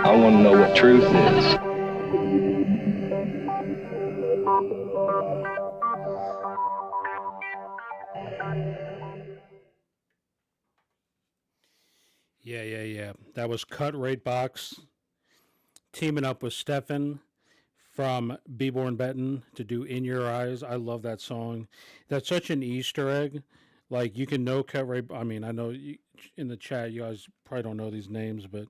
[SPEAKER 7] I want to know what truth is.
[SPEAKER 1] Yeah. That was Cut Rate Box teaming up with Stefan from Be Born Benton to do In Your Eyes. I love that song. That's such an Easter egg. Like, you can know Cut Rate. I mean, I know in the chat you guys probably don't know these names, but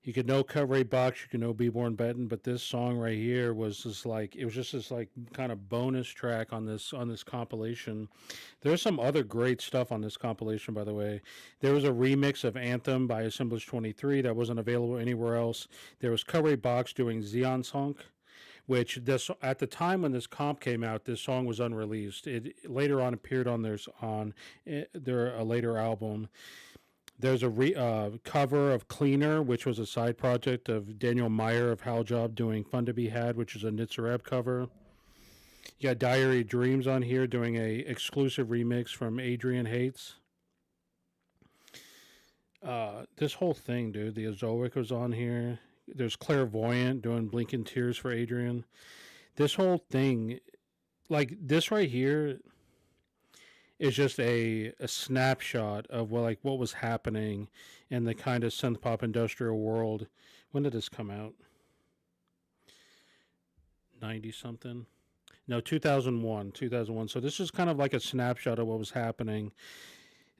[SPEAKER 1] you could know Cut Rate Box, you can know Be Born Benton, but this song right here was just like, it was just this like kind of bonus track on this compilation. There's some other great stuff on this compilation, by the way. There was a remix of Anthem by Assemblage 23 that wasn't available anywhere else. There was Cut Rate Box doing Zeon Song, which this at the time when this comp came out, this song was unreleased. It later on appeared on their a later album. There's a cover of Cleaner, which was a side project of Daniel Meyer of Hal Job doing Fun to Be Had, which is a Nitzareb cover. You got Diary of Dreams on here doing a exclusive remix from Adrian Hates. This whole thing, dude, the Azoic was on here. There's Clairvoyant doing Blinking Tears for Adrian. This whole thing, like this right here, is just a snapshot of what was happening in the kind of synth pop industrial world. When did this come out? 90 something? No, 2001. So this is kind of like a snapshot of what was happening.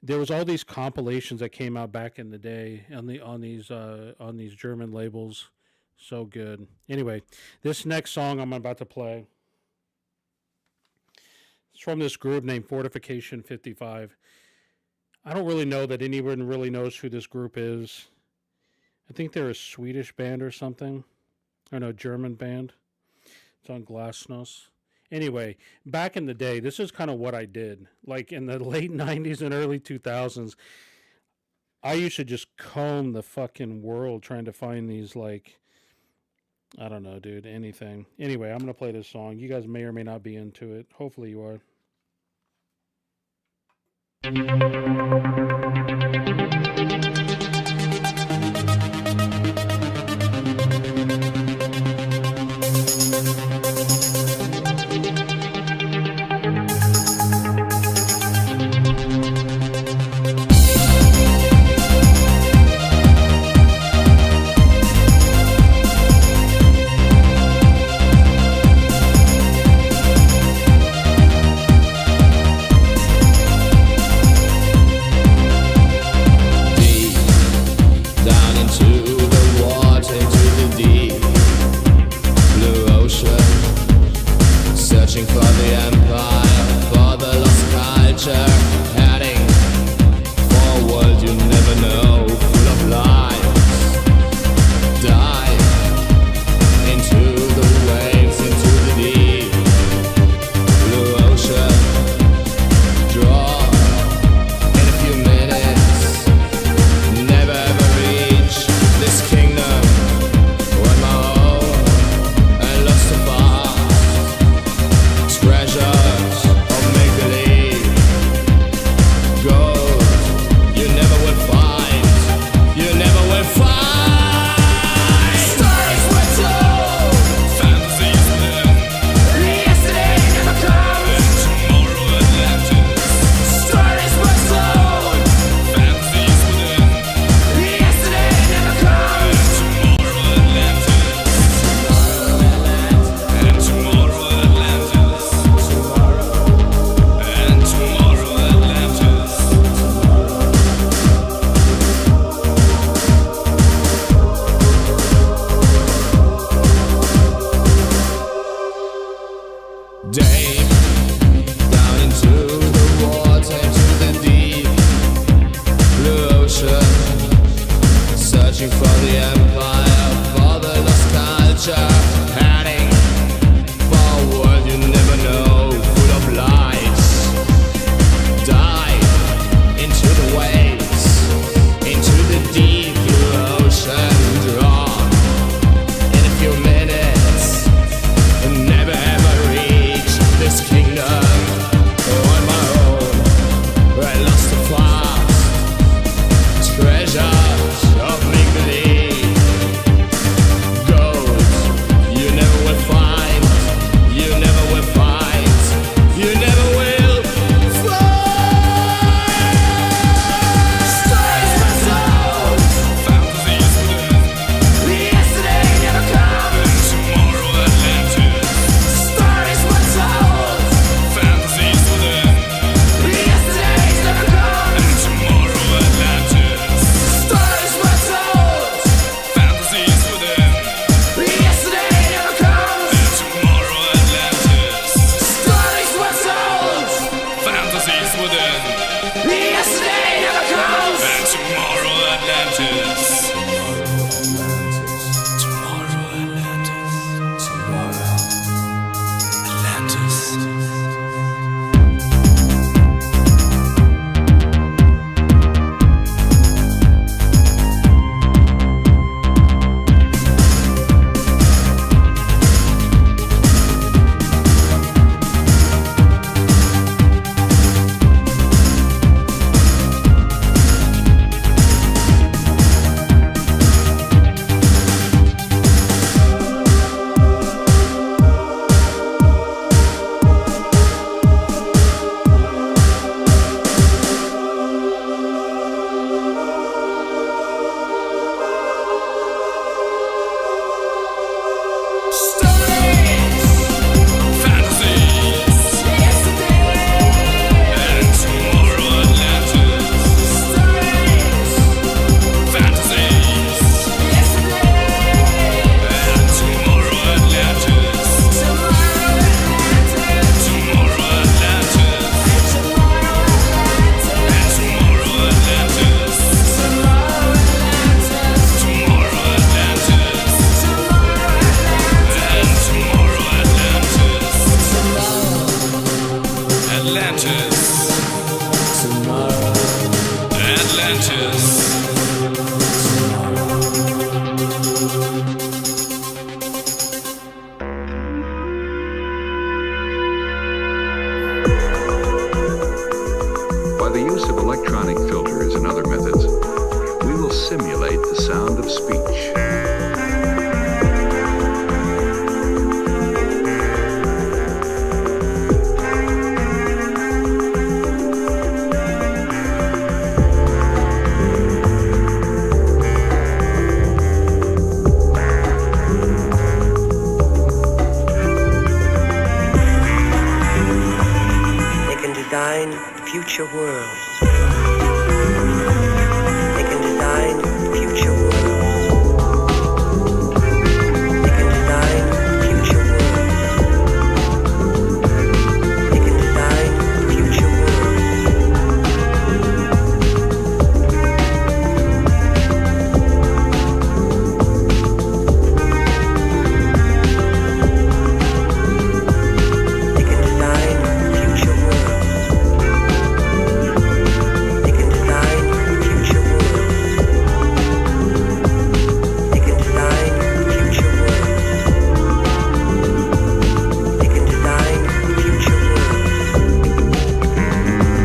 [SPEAKER 1] There was all these compilations that came out back in the day on these German labels. So good. Anyway, this next song I'm about to play, it's from this group named Fortification 55. I don't really know that anyone really knows who this group is. I think they're a Swedish band or something. Or no, German band. It's on Glasnost. Anyway, back in the day, this is kind of what I did. Like in the late 90s and early 2000s, I used to just comb the fucking world trying to find these, like, I don't know, dude, anything. Anyway, I'm going to play this song. You guys may or may not be into it. Hopefully you are.
[SPEAKER 6] Treasures of make-believe.
[SPEAKER 8] of speech.
[SPEAKER 9] They can design future worlds. They can design future worlds. They can design future worlds. They can design future They can design future worlds. They can design future worlds. They can design future worlds. They can design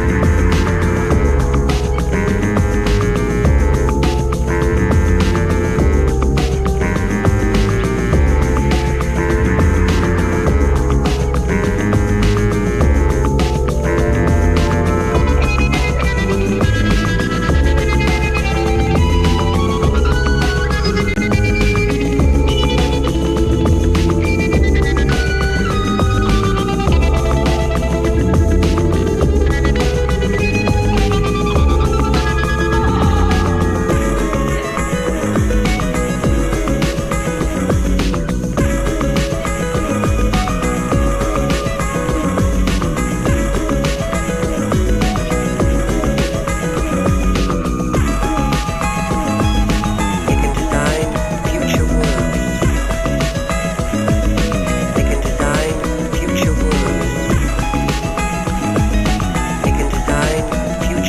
[SPEAKER 9] future worlds. They can design future worlds. They can design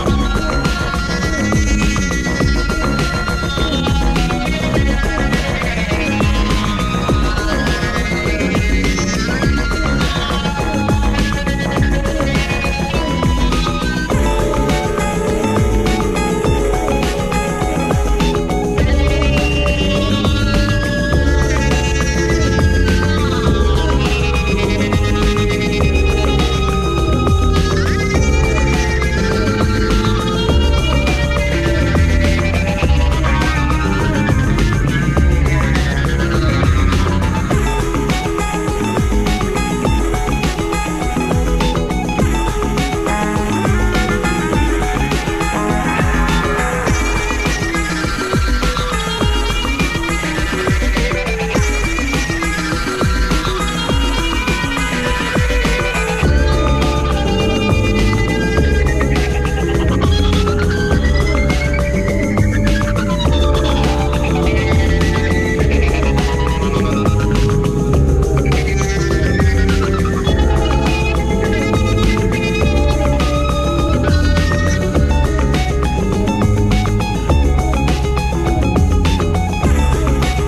[SPEAKER 9] future worlds.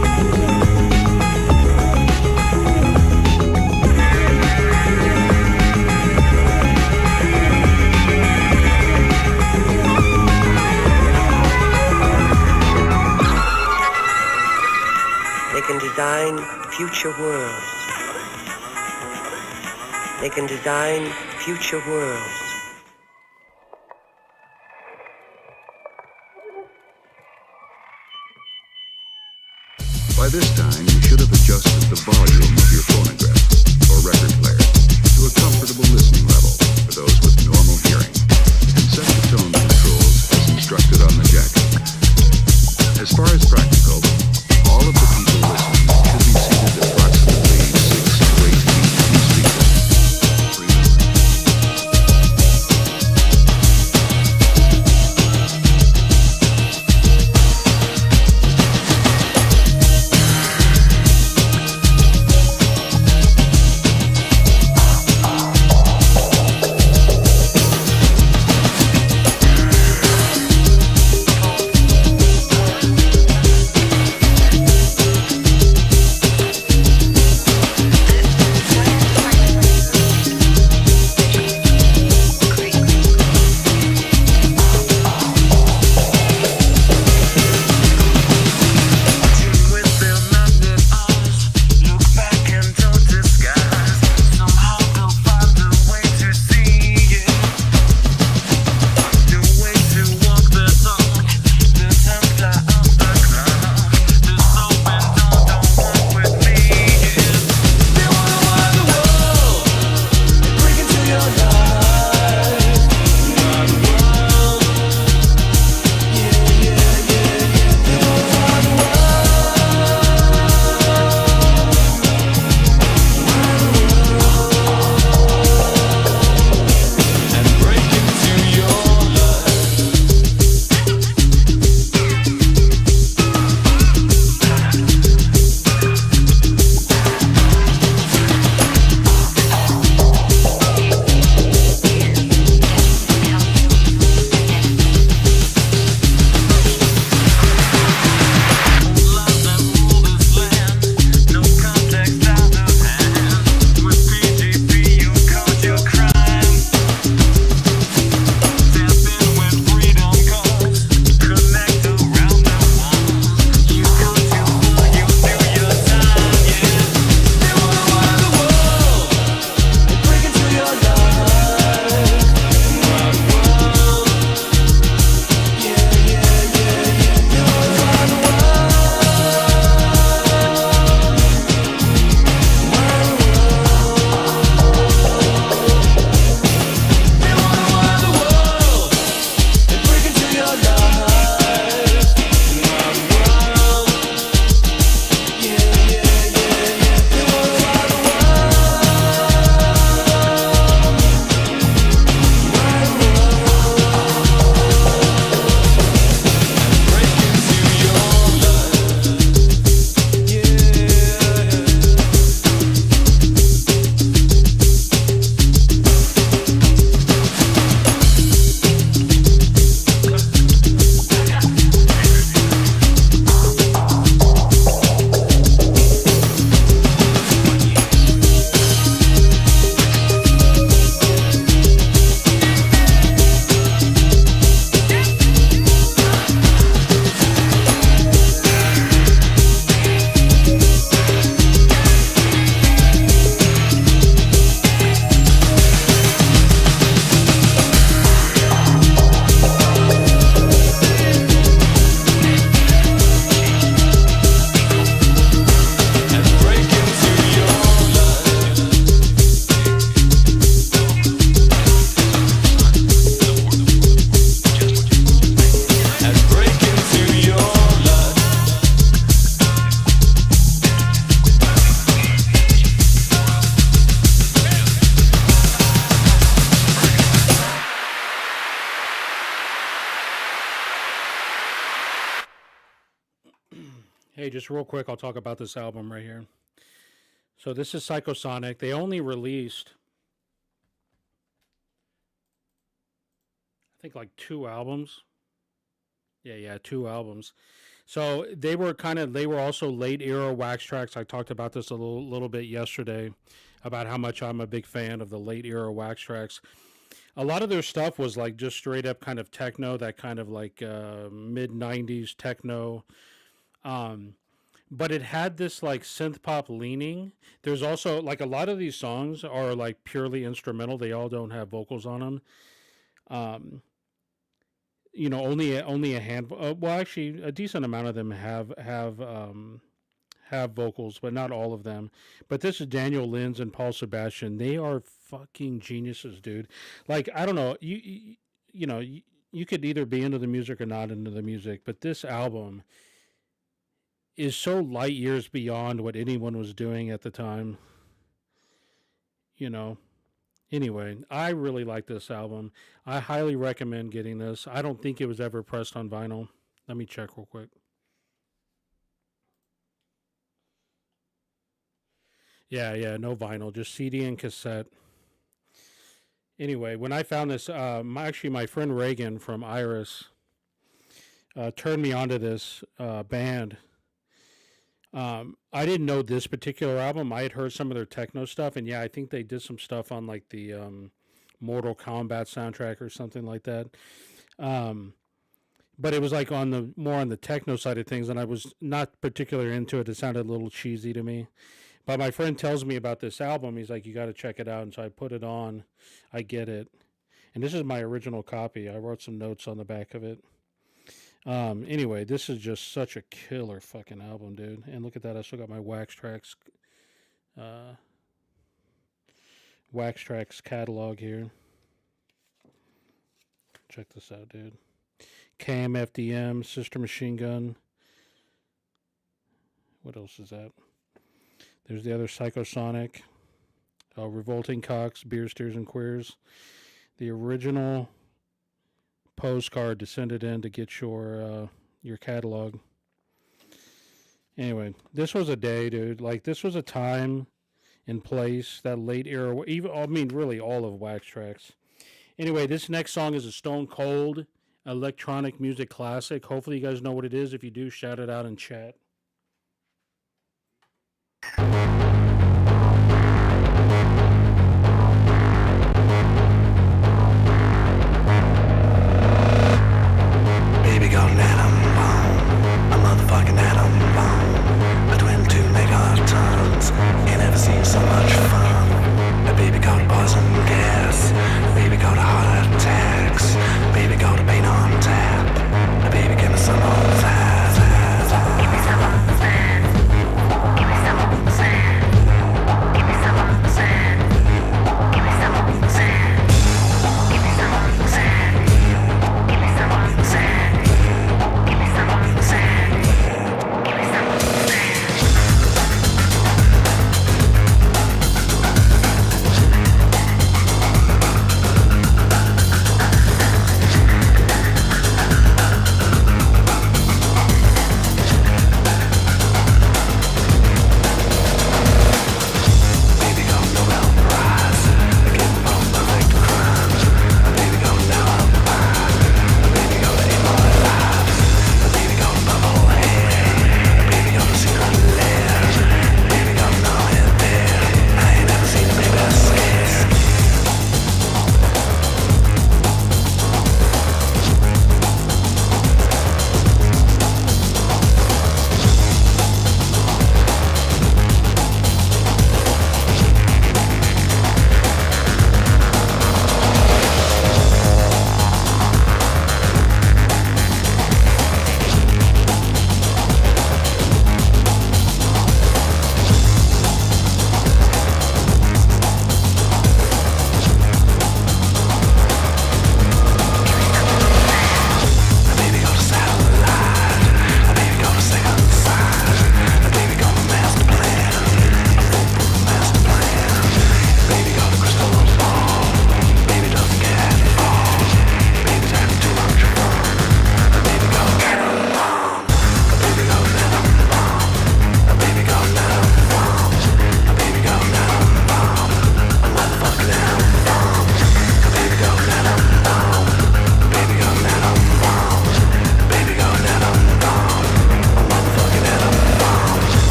[SPEAKER 9] They can design future worlds. They can design future worlds. They can design future worlds. They can design future worlds.
[SPEAKER 8] By this time, you should have adjusted the volume of your phonograph or record player to a comfortable listening level for those with normal hearing, and set the tone controls as instructed on the jacket. As far as practical, all of the people listening should be seated approximately 6 to 8 feet from the speaker.
[SPEAKER 1] Hey, just real quick, I'll talk about this album right here. So this is Psychosonic. They only released, I think, like 2 albums. Yeah, 2 albums. So they were also late era Wax Tracks. I talked about this a little bit yesterday about how much I'm a big fan of the late era Wax Tracks. A lot of their stuff was like just straight up kind of techno, that kind of like mid 90s techno. But it had this like synth pop leaning. There's also like a lot of these songs are like purely instrumental. They all don't have vocals on them. Only a handful. Well, actually, a decent amount of them have vocals, but not all of them. But this is Daniel Lins and Paul Sebastian. They are fucking geniuses, dude. Like, I don't know, you could either be into the music or not into the music, but this album is so light years beyond what anyone was doing at the time. Anyway, I really like this album. I highly recommend getting this. I don't think it was ever pressed on vinyl. Let me check real quick. Yeah, no vinyl, just CD and cassette. Anyway, when I found this, my friend Reagan from Iris turned me onto this band. I didn't know this particular album. I had heard some of their techno stuff, and yeah, I think they did some stuff on like the Mortal Kombat soundtrack or something like that. But it was like more on the techno side of things, and I was not particularly into it. It sounded a little cheesy to me. But my friend tells me about this album. He's like, you got to check it out. And so I put it on. I get it. And this is my original copy. I wrote some notes on the back of it. Anyway, this is just such a killer fucking album, dude. And look at that. I still got my Wax Tracks catalog here. Check this out, dude. KMFDM, Sister Machine Gun. What else is that? There's the other Psychosonic, Revolting Cocks, Beer Steers and Queers. The original postcard to send it in to get your catalog. Anyway, this was a day, dude. Like, this was a time and place, that late era, really all of Wax Tracks. Anyway, this next song is a Stone Cold electronic music classic. Hopefully you guys know what it is. If you do, shout it out in chat.
[SPEAKER 6] Baby got an atom bomb, a motherfucking atom bomb, between 2 megatons. You never seen so much fun. A baby got poison gas, baby got heart attacks, baby got a pain on tap. A baby give me some of that.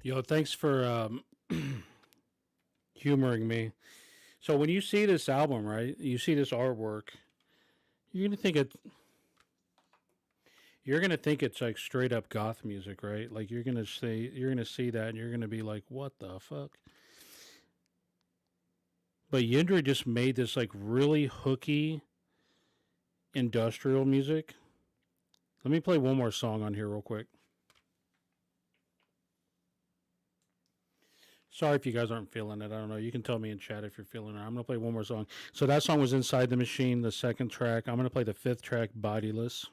[SPEAKER 1] Yo, thanks for humoring me. So when you see this album, right? You see this artwork, you're gonna think it's like straight up goth music, right? Like you're gonna see that and you're gonna be like, what the fuck? But Yendra just made this like really hooky industrial music. Let me play one more song on here real quick. Sorry if you guys aren't feeling it. I don't know. You can tell me in chat if you're feeling it. I'm going to play one more song. So that song was Inside the Machine, the second track. I'm going to play the fifth track, Bodiless.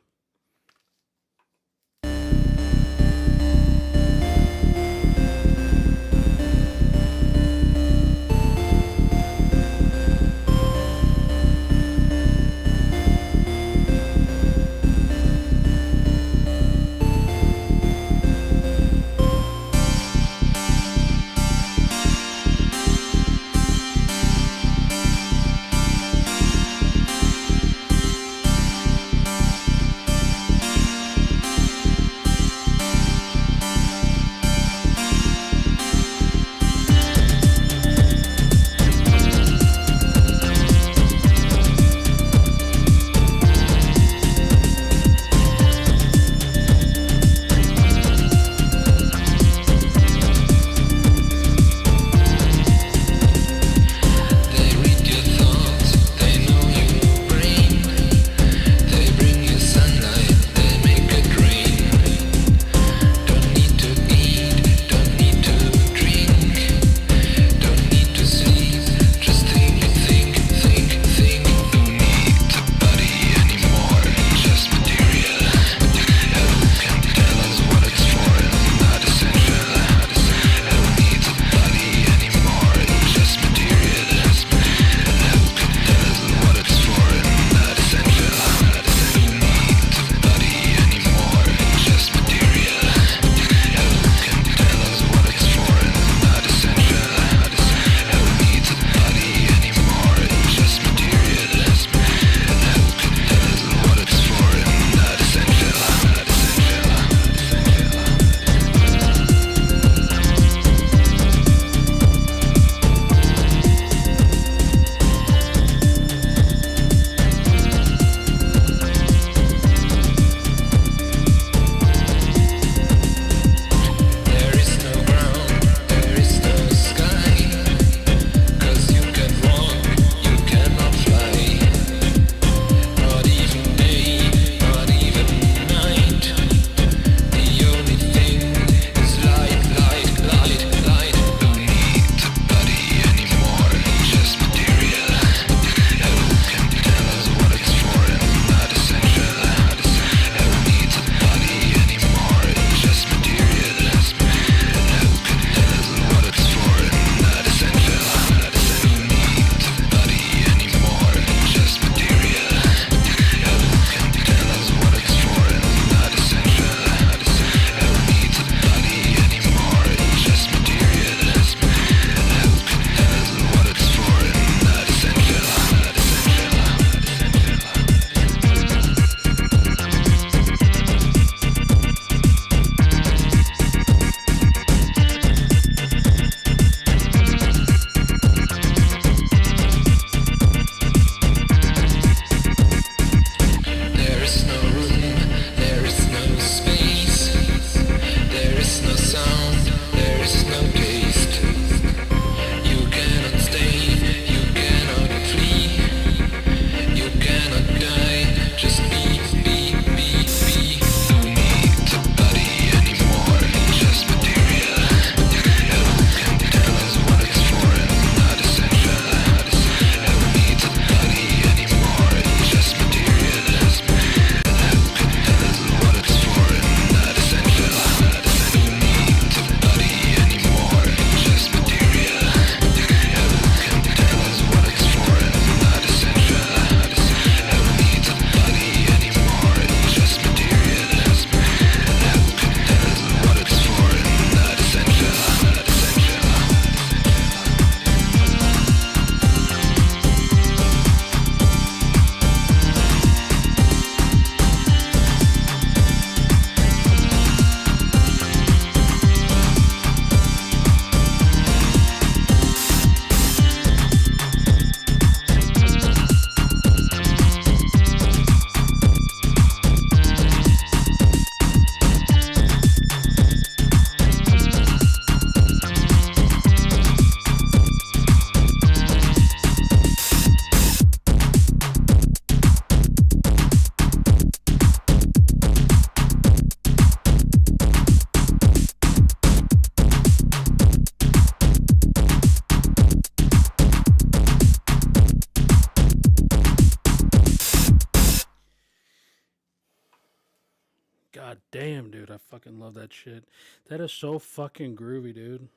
[SPEAKER 1] God damn, dude. I fucking love that shit. That is so fucking groovy, dude.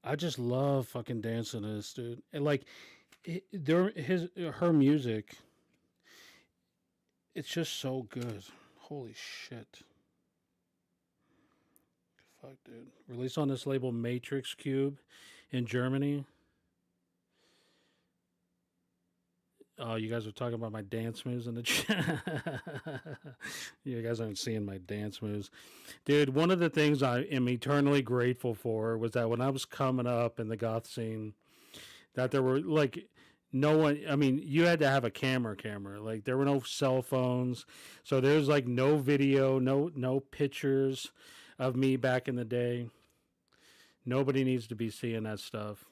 [SPEAKER 1] I just love fucking dancing to this, dude. And like, her music, it's just so good. Holy shit. Fuck, dude. Released on this label Matrix Cube in Germany. Oh, you guys are talking about my dance moves in the chat. You guys aren't seeing my dance moves. Dude, one of the things I am eternally grateful for was that when I was coming up in the goth scene, that there were like no one, I mean, you had to have a camera. Like there were no cell phones. So there's like no video, no pictures of me back in the day. Nobody needs to be seeing that stuff.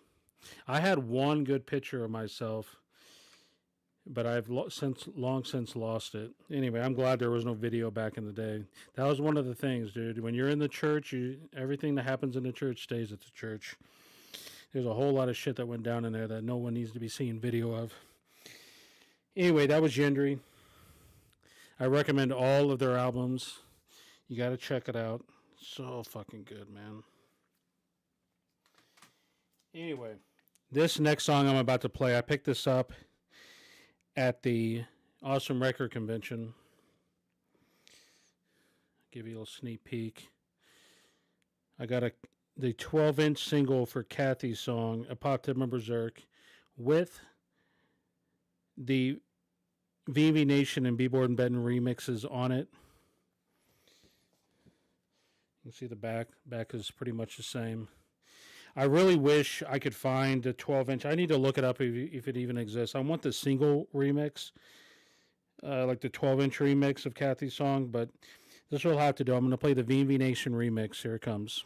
[SPEAKER 1] I had one good picture of myself, but I've long since lost it. Anyway, I'm glad there was no video back in the day. That was one of the things, dude. When you're in the church, everything that happens in the church stays at the church. There's a whole lot of shit that went down in there that no one needs to be seeing video of. Anyway, that was Gendry. I recommend all of their albums. You got to check it out. So fucking good, man. Anyway, this next song I'm about to play, I picked this up at the Awesome Record Convention. Give you a little sneak peek. I got the 12-inch single for Kathy's song, Apocalypse Berserk, with the VV Nation and B-Board and Benton remixes on it. You can see the back. Back is pretty much the same. I really wish I could find the 12-inch. I need to look it up if it even exists. I want the single remix, like the 12-inch remix of Kathy's song, but this will have to do. I'm going to play the VV Nation remix. Here it comes.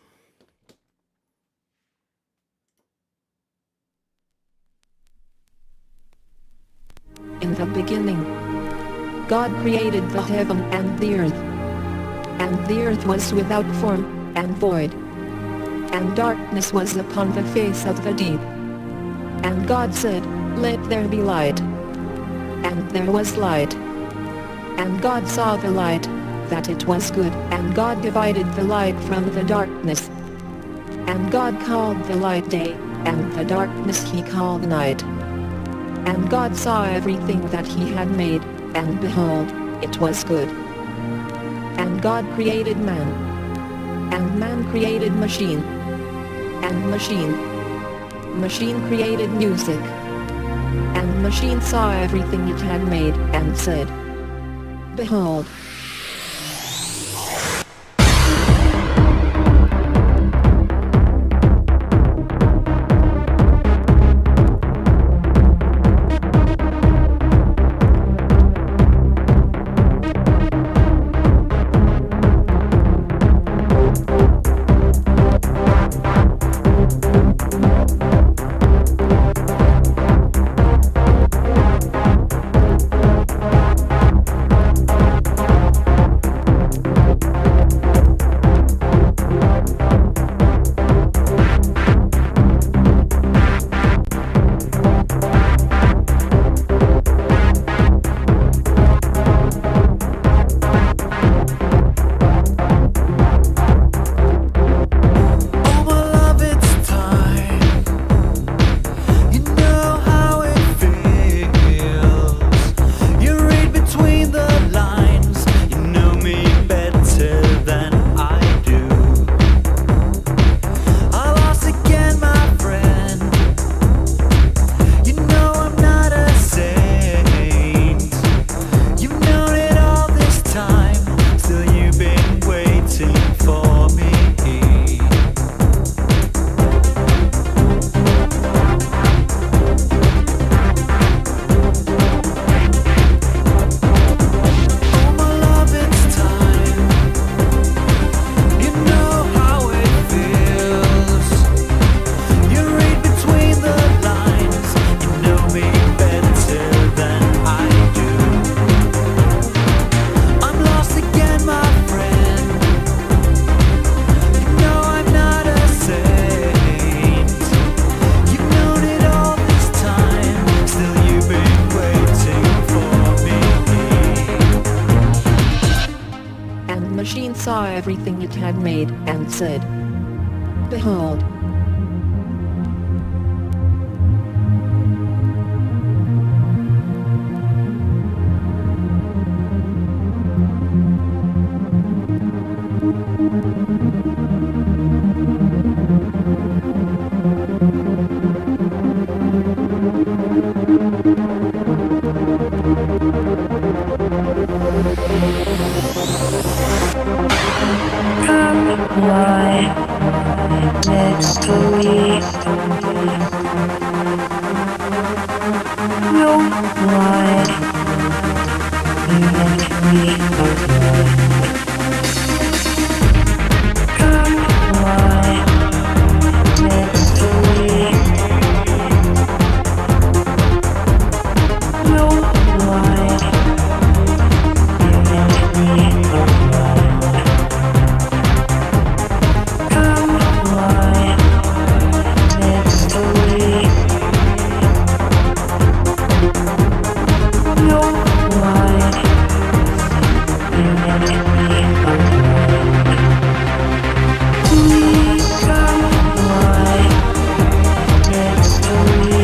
[SPEAKER 10] In the beginning, God created the heaven and the earth. And the earth was without form and void. And darkness was upon the face of the deep. And God said, "Let there be light." And there was light. And God saw the light, that it was good, and God divided the light from the darkness. And God called the light day, and the darkness he called night. And God saw everything that he had made, and behold, it was good. And God created man. And man created machine. And machine created music. And machine saw everything it had made, and said, "Behold." saw everything it had made and said, "Behold."
[SPEAKER 11] Next to me, no why you make me come lie next to me, no why you make me come lie next to me. No why you make me please come lie next to me.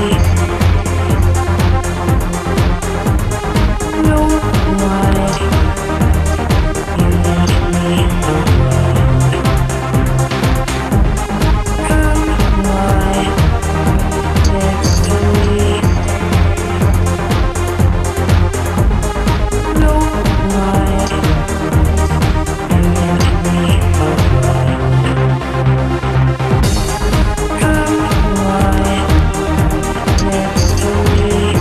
[SPEAKER 11] No why you make me come lie next to me. No why you make me come lie next to me.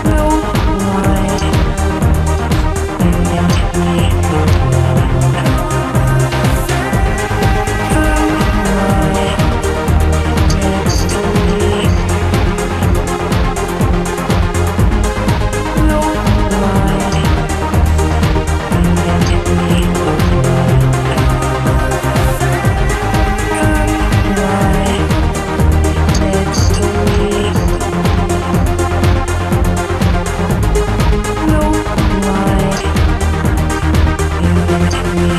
[SPEAKER 11] No why you make me come lie next to me. No why you make me come lie next to me. No why you make me come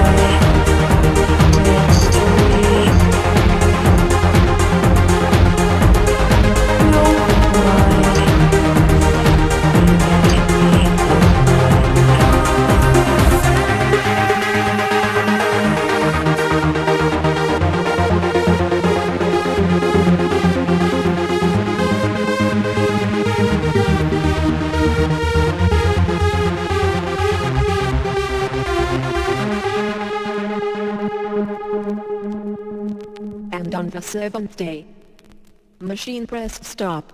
[SPEAKER 11] lie next to me. No why you make me
[SPEAKER 10] And on the seventh day, machine pressed stop.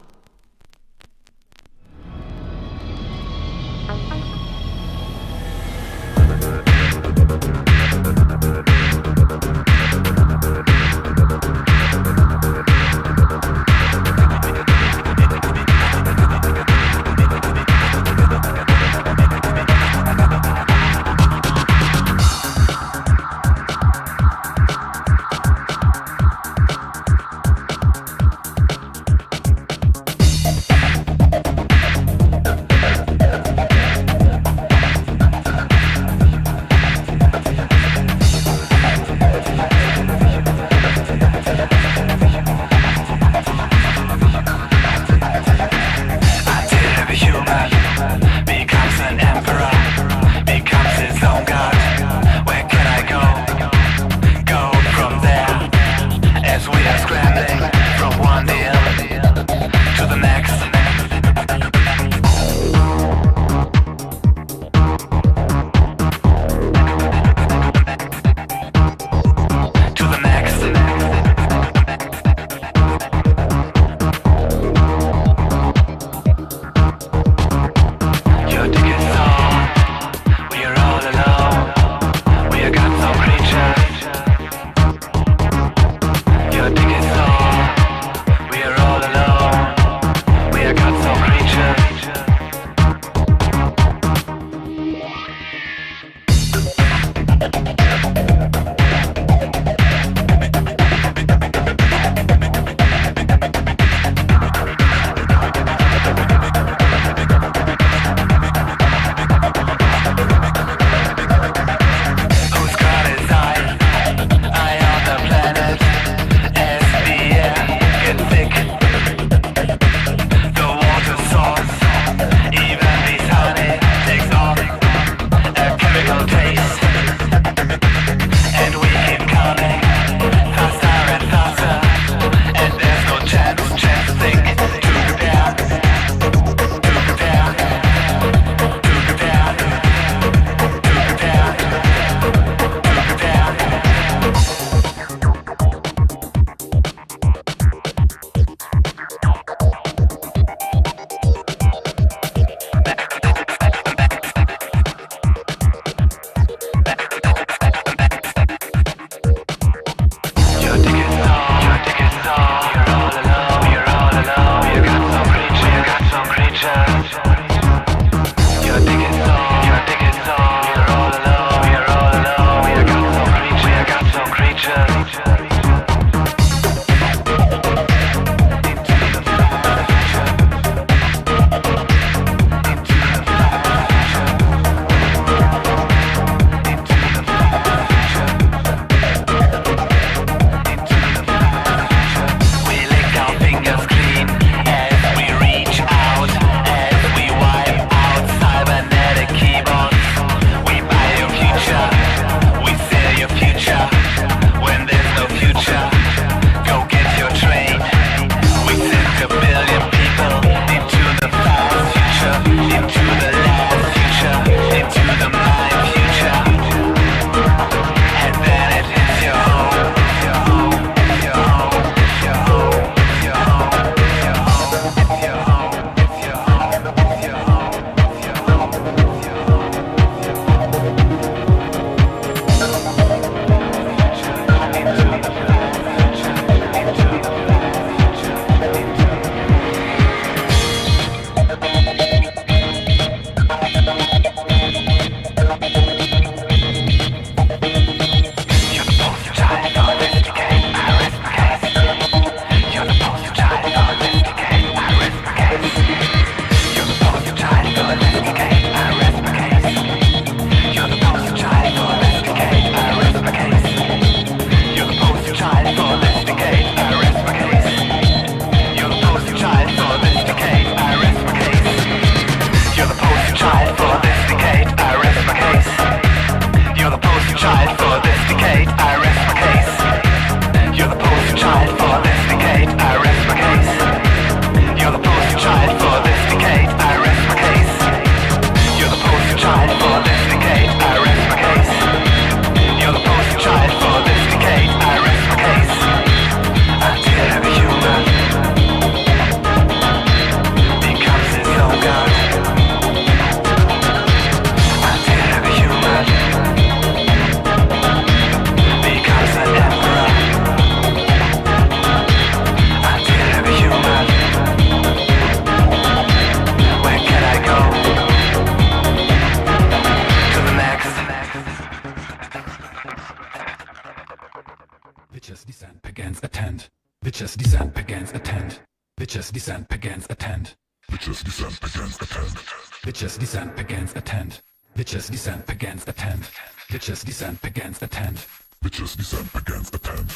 [SPEAKER 6] child for this decade. I rest my case. You're the poster child for this decade. I rest my case. You're the poster child for this decade. I rest my case. You're the poster child for this decade. I rest my case. You're the poster child for this decade. I rest my case. You're the poster child for this decade. I rest my case. Until every human becomes his own god. Until every human becomes an emperor. Until every human. Where can I go? To the next.
[SPEAKER 12] Bitches descent begins attend. Bitches descent begins attend. Bitches descent begins attend.
[SPEAKER 8] Bitches descent begins attend.
[SPEAKER 12] Bitches descent begins attend. Bitches descent begins attend. Bitches descent begins attend.
[SPEAKER 8] Bitches descent begins attend.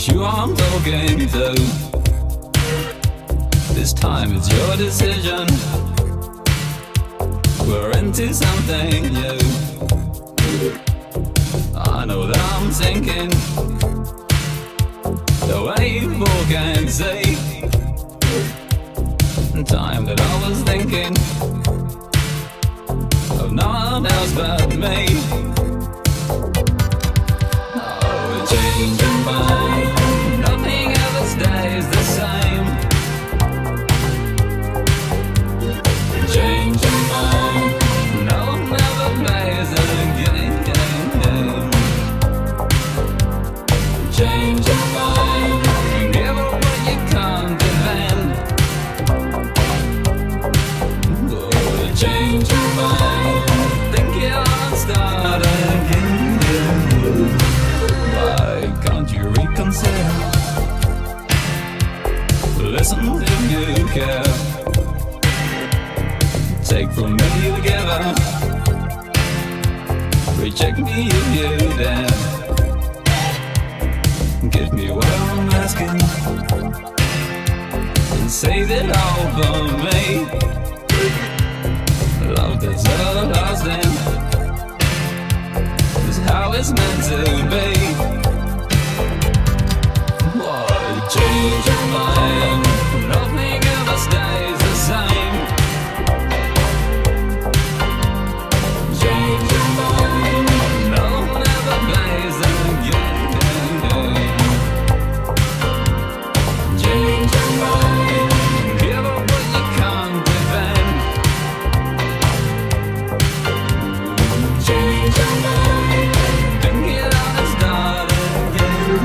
[SPEAKER 12] It's you I'm talking to. This time it's your decision. We're into something new. I know that I'm sinking the way you can see. Time that I was thinking of no one else but me. Oh, change your mind. Nothing ever stays the same. Change your mind. No one ever plays a game. Change your mind. Give up what you can't defend. Change your mind. Think you'll start again. Why can't you reconsider? Listen if you care. Take from me together. Reject me if you dare. Give me what I'm asking and save it all for me. Love that's everlasting is how it's meant to be. Why change your mind? Nothing ever stays the same. Change your mind. No one ever plays the game. Change your mind. Give up what you can't defend. Change your mind. Think it out and start again.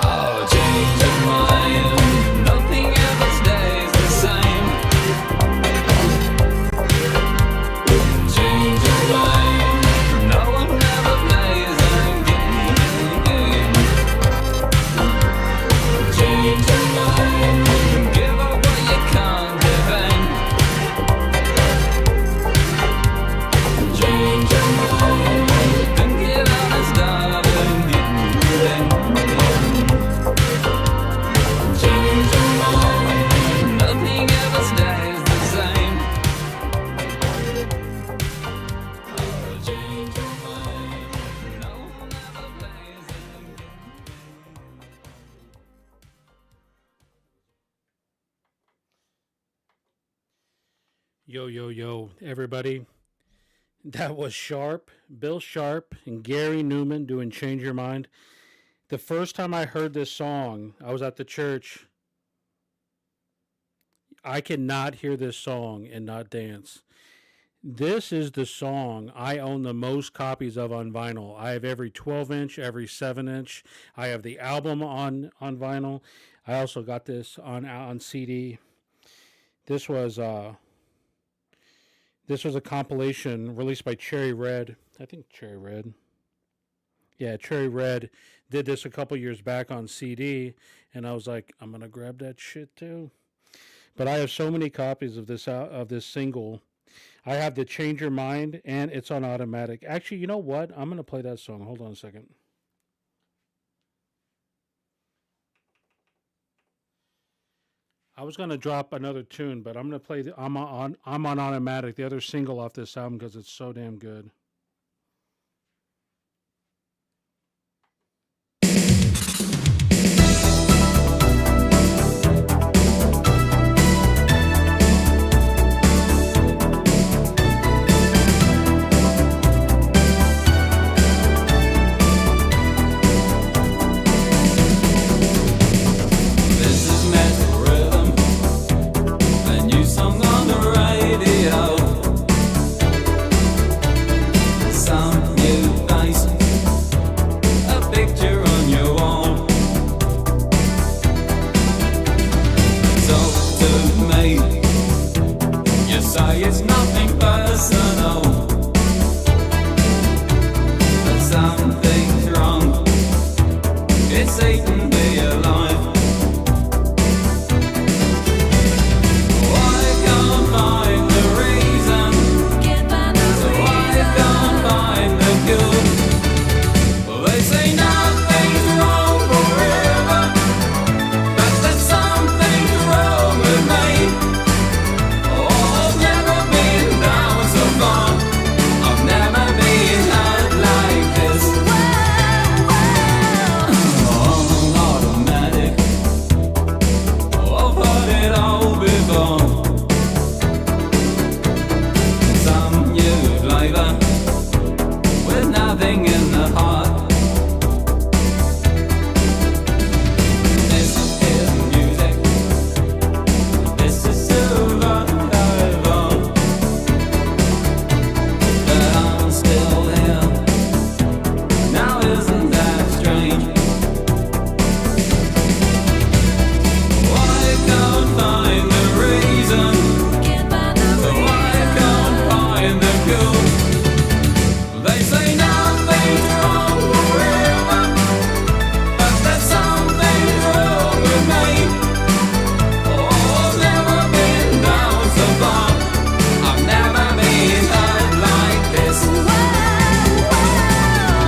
[SPEAKER 12] Oh, change your mind. Nothing ever stays the same. Change your mind. No one ever plays a game. Change your mind. Give up what you can't defend. Change your mind. Think it out and start again. Change your mind. Nothing ever stays the same. Oh, change your mind. No one ever plays a game.
[SPEAKER 1] Yo, yo, yo, everybody. That was Sharp, Bill Sharp, and Gary Newman doing Change Your Mind. The first time I heard this song, I was at the church. I cannot hear this song and not dance. This is the song I own the most copies of on vinyl. I have every 12-inch, every 7-inch. I have the album on vinyl. I also got this on CD. This was a compilation released by Cherry Red. I think Cherry Red. Yeah, Cherry Red did this a couple years back on CD, and I was like, I'm gonna grab that shit too. But I have so many copies of this single. I have the Change Your Mind, and it's on automatic. Actually, you know what? I'm gonna play that song. Hold on a second. I was gonna drop another tune, but I'm gonna play I'm on automatic, the other single off this album, because it's so damn good.
[SPEAKER 12] Song on the radio.
[SPEAKER 6] nothing in the heart. This is music. This is survival. But I'm still here. Now isn't that strange? Why can't find the reason? Why can't find the cure? They say nothing's wrong forever, but there's something wrong with me. Oh, I've never been down so far. I've never been hurt like this.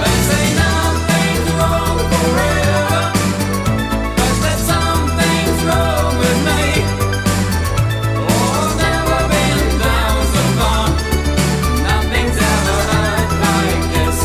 [SPEAKER 6] They say nothing's wrong forever, but there's something's wrong with me. Oh, I've never been down so far. Nothing's ever hurt like this.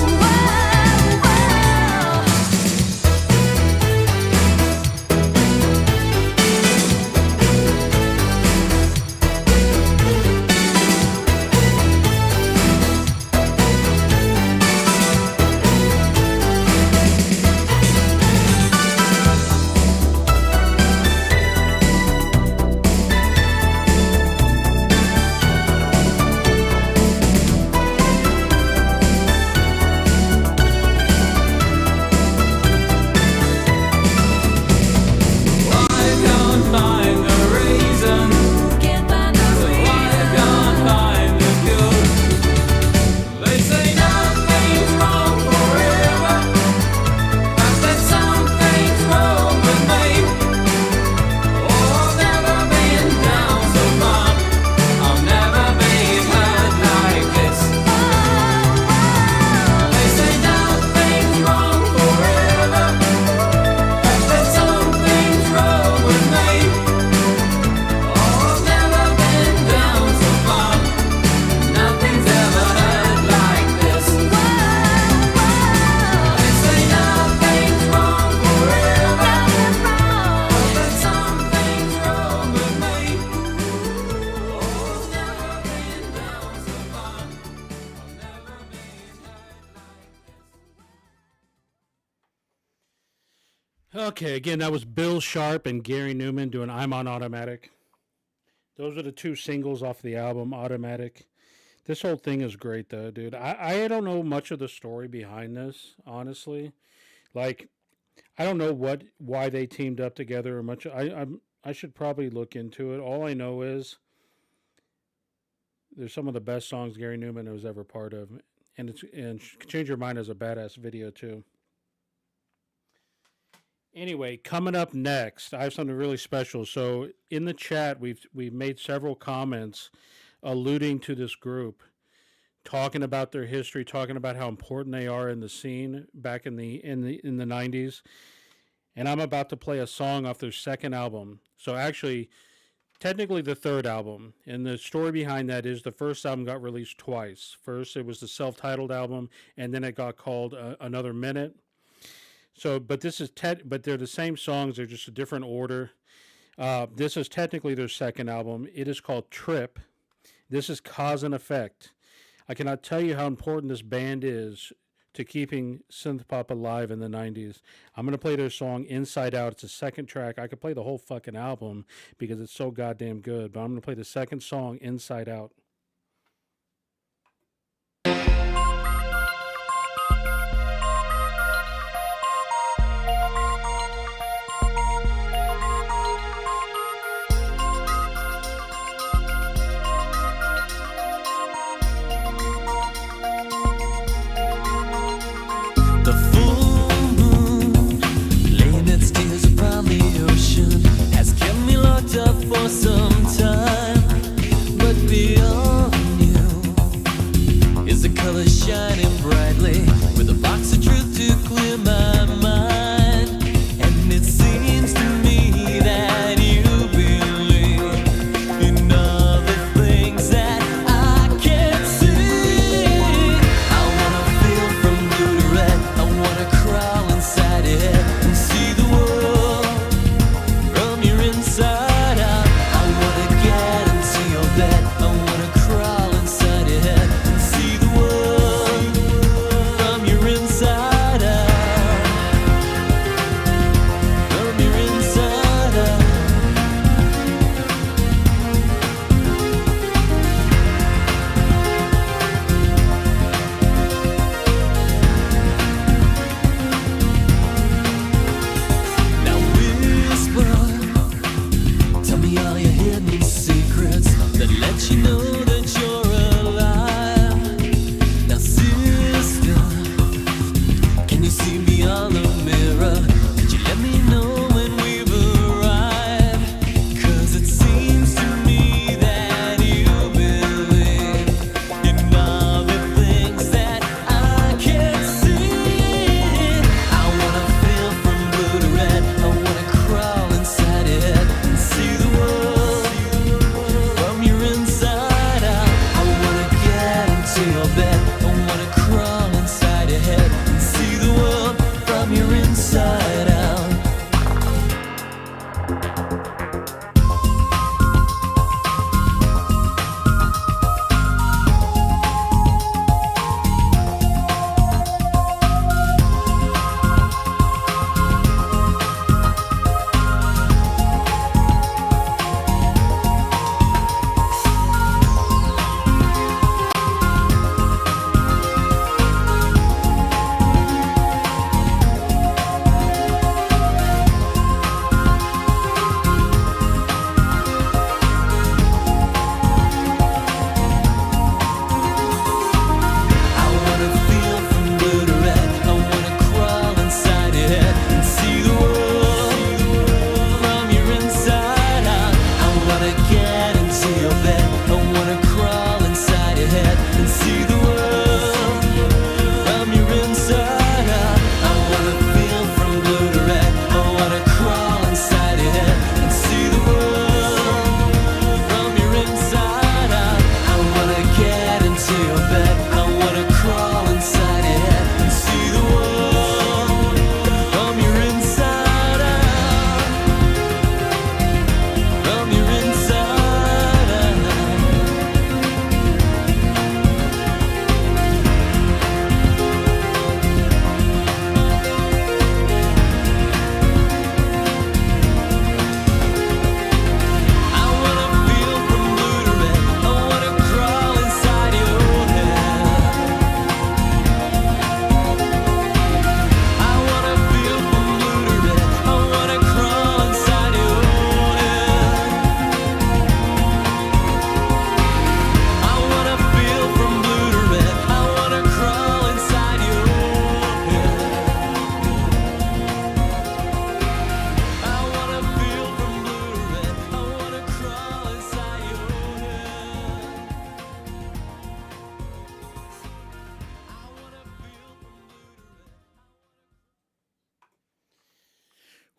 [SPEAKER 6] Why can't find the reason? Why can't find the cure? They say nothing's wrong forever, but there's something's wrong with me. Oh, I've never been down so far. I've never been hurt like this. They say nothing's wrong forever, but there's something's wrong with me. Oh, I've never been down so far. Nothing's ever hurt like this. They say nothing's wrong forever, but there's something's wrong with me. Oh, I've never been down so far. I've never been hurt like this.
[SPEAKER 1] Okay, again, that was Bill Sharp and Gary Newman doing I'm on Automatic. Those are the two singles off the album, Automatic. This whole thing is great, though, dude. I don't know much of the story behind this, honestly. Like, I don't know why they teamed up together or much. I should probably look into it. All I know is there's some of the best songs Gary Newman was ever part of, and Change Your Mind is a badass video too. Anyway, coming up next, I have something really special. So in the chat, we've made several comments alluding to this group, talking about their history, talking about how important they are in the scene back in the 90s. And I'm about to play a song off their second album. So actually, technically the third album. And the story behind that is the first album got released twice. First, it was the self-titled album, and then it got called Another Minute. So, but this is but they're the same songs. They're just a different order. This is technically their second album. It is called Trip. This is Cause and Effect. I cannot tell you how important this band is to keeping synthpop alive in the 90s. I'm going to play their song Inside Out. It's the second track. I could play the whole fucking album because it's so goddamn good, but I'm going to play the second song, Inside Out.
[SPEAKER 6] The full moon, laying its tears upon the ocean, has kept me locked up for some time. But beyond you is the color shining brightly, with a box of truth to clear my mind. And it seems to me that you believe in all the things that I can't see. I wanna feel from blue to red, I wanna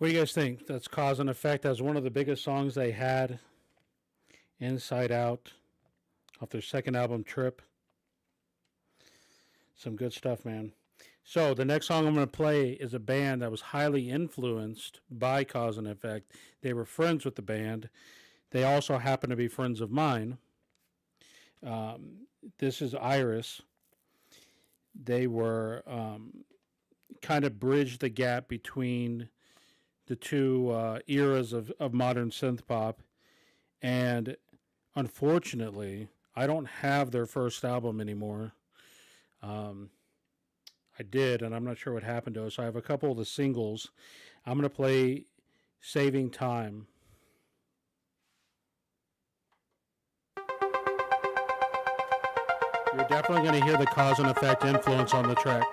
[SPEAKER 1] What do you guys think? That's Cause and Effect. That was one of the biggest songs they had. Inside Out, off their second album, Trip. Some good stuff, man. So the next song I'm going to play is a band that was highly influenced by Cause and Effect. They were friends with the band. They also happen to be friends of mine. This is Iris. They were kind of bridged the gap between the two eras of modern synth pop. And unfortunately, I don't have their first album anymore. I did, and I'm not sure what happened to it. So I have a couple of the singles. I'm going to play Saving Time. You're definitely going to hear the Cause and Effect influence on the track.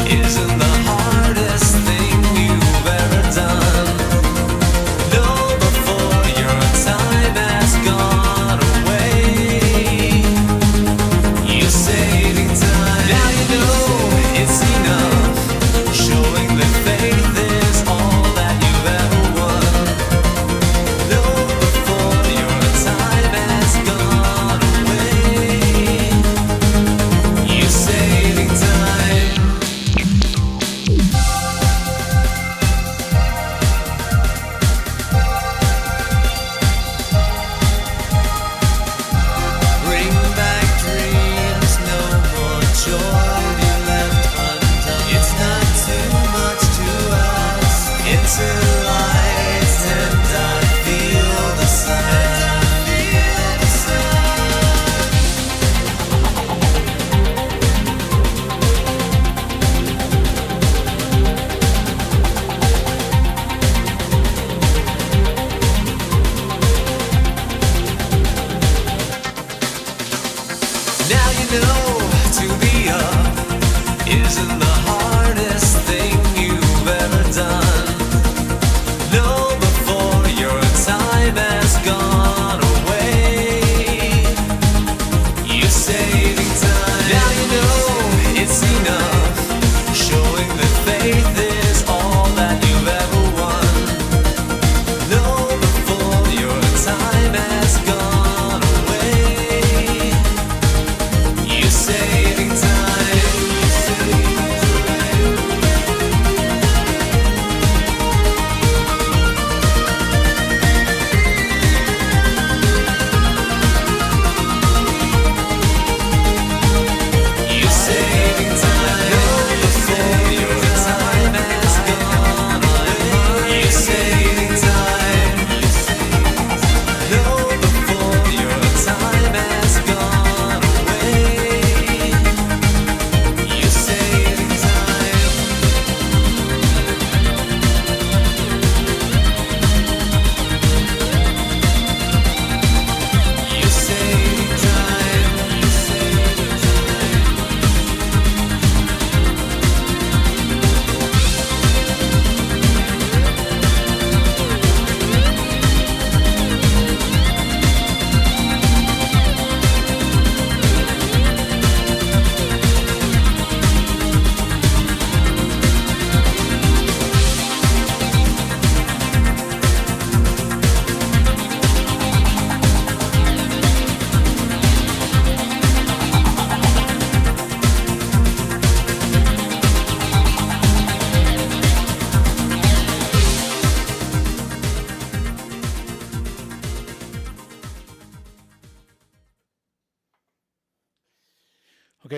[SPEAKER 6] Isn't the hardest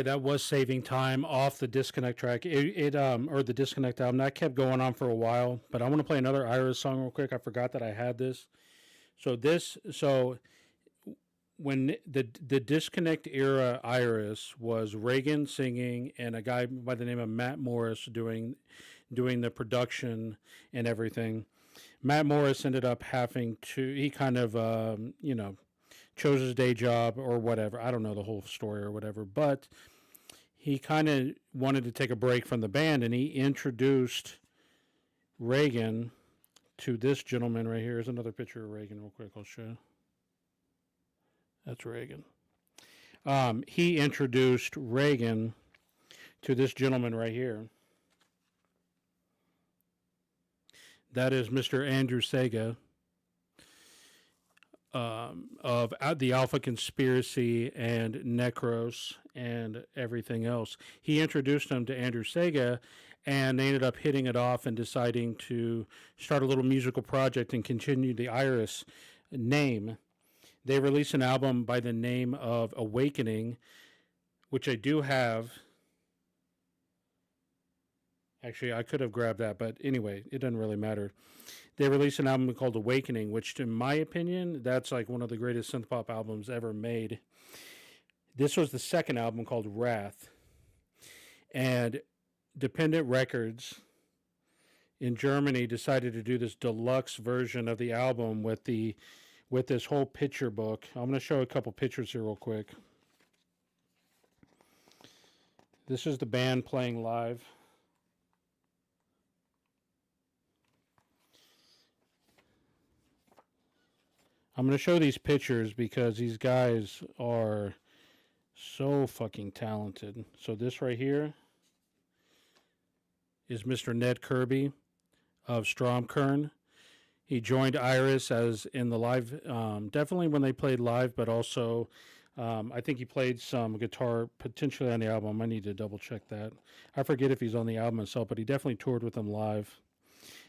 [SPEAKER 1] that was Saving Time off the Disconnect track. Or the Disconnect album. That kept going on for a while, but I want to play another Iris song real quick. I forgot that I had this. So when the Disconnect era Iris was Reagan singing and a guy by the name of Matt Morris doing the production and everything. Matt Morris ended up having to, he kind of, chose his day job or whatever. I don't know the whole story or whatever, but he kind of wanted to take a break from the band, and he introduced Reagan to this gentleman right here. Here's another picture of Reagan real quick. I'll show you. That's Reagan. He introduced Reagan to this gentleman right here. That is Mr. Andrew Sega of the Alpha Conspiracy and Necros and everything else. He introduced him to Andrew Sega, and they ended up hitting it off and deciding to start a little musical project and continue the Iris name. They released an album by the name of Awakening, which I do have. Actually, I could have grabbed that, but anyway, it doesn't really matter. They released an album called Awakening, which, in my opinion, that's like one of the greatest synth pop albums ever made. This was the second album called Wrath. And Dependent Records in Germany decided to do this deluxe version of the album with this whole picture book. I'm going to show a couple pictures here real quick. This is the band playing live. I'm going to show these pictures because these guys are so fucking talented. So this right here is Mr. Ned Kirby of Stromkern. He joined Iris as in the live, definitely when they played live, but also I think he played some guitar potentially on the album. I need to double check that. I forget if he's on the album itself, but he definitely toured with them live.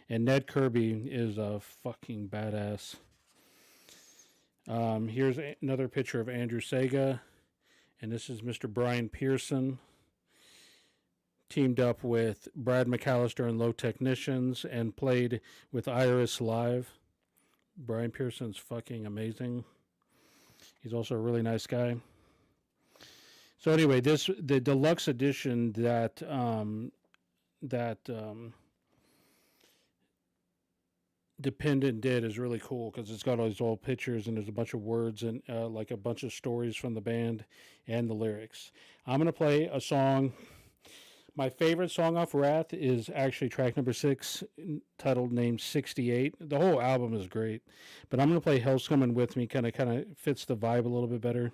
[SPEAKER 1] And Ned Kirby is a fucking badass. Here's another picture of Andrew Sega, and this is Mr. Brian Pearson, teamed up with Brad McAllister and Low Technicians and played with Iris live. Brian Pearson's fucking amazing. He's also a really nice guy. So anyway, the deluxe edition that Dependent did is really cool because it's got all these old pictures and there's a bunch of words and like a bunch of stories from the band and the lyrics. I'm going to play a song. My favorite song off Wrath is actually track number 6, titled named 68. The whole album is great, but I'm going to play Hell's Coming With Me. Kind of fits the vibe a little bit better.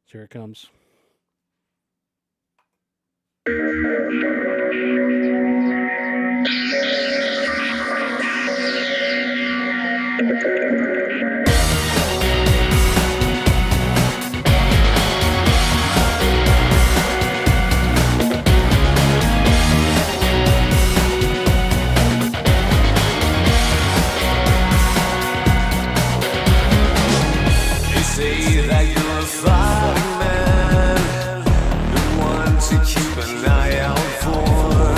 [SPEAKER 1] So here it comes.
[SPEAKER 3] Say that you're a fighting man, the one to keep an eye out for.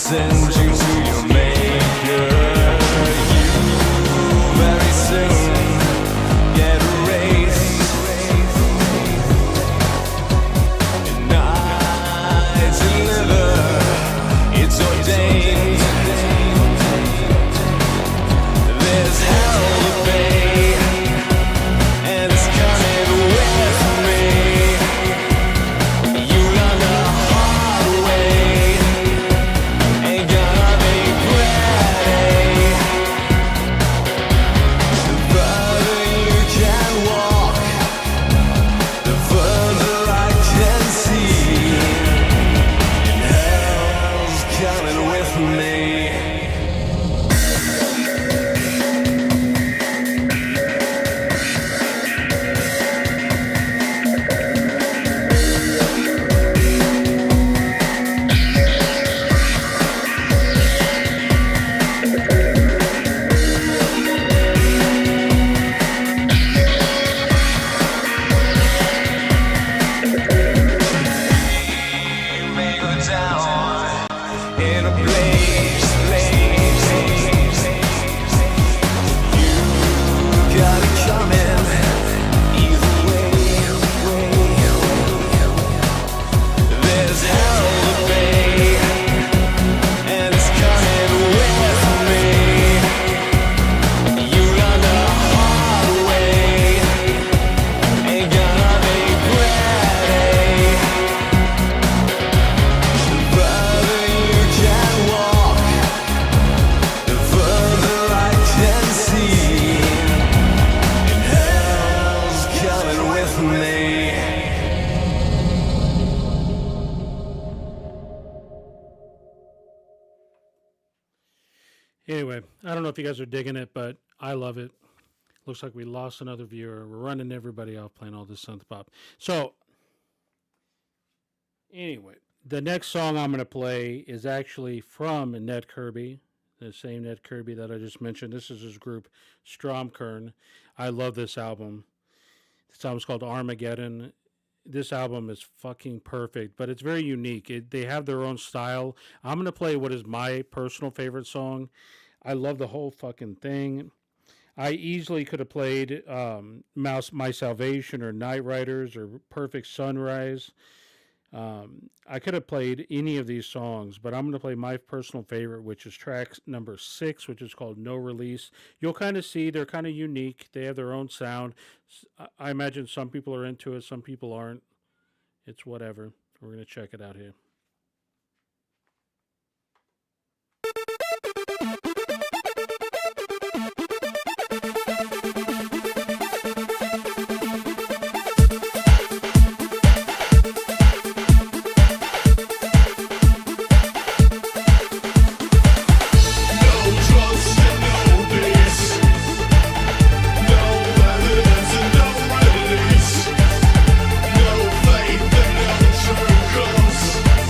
[SPEAKER 3] send you to your maker. You very soon get erased, and I deliver. It's ordained. There's hell to pay, and it's coming with me. You learn the hard way, ain't gonna be pretty. The further you can walk, the further I can see. And hell's coming with me. May go down in a blaze. You got it coming either way. There's hell to pay, and it's coming with me. You learn the hard way, ain't gonna be pretty. The further you can walk, the further I can see. And hell's coming with me.
[SPEAKER 1] Anyway, I don't know if you guys are digging it, but I love it. Looks like we lost another viewer. We're running everybody off playing all this synth pop. So, anyway, the next song I'm going to play is actually from Ned Kirby, the same Ned Kirby that I just mentioned. This is his group, Stromkern. I love this album. This album's called Armageddon. This album is fucking perfect, but it's very unique. They have their own style. I'm going to play what is my personal favorite song. I love the whole fucking thing. I easily could have played My Salvation or Night Riders or Perfect Sunrise. I could have played any of these songs, but I'm going to play my personal favorite, which is track number 6, which is called No Release. You'll kind of see they're kind of unique. They have their own sound. I imagine some people are into it, some people aren't. It's whatever. We're going to check it out here.
[SPEAKER 3] No faith and no true cause.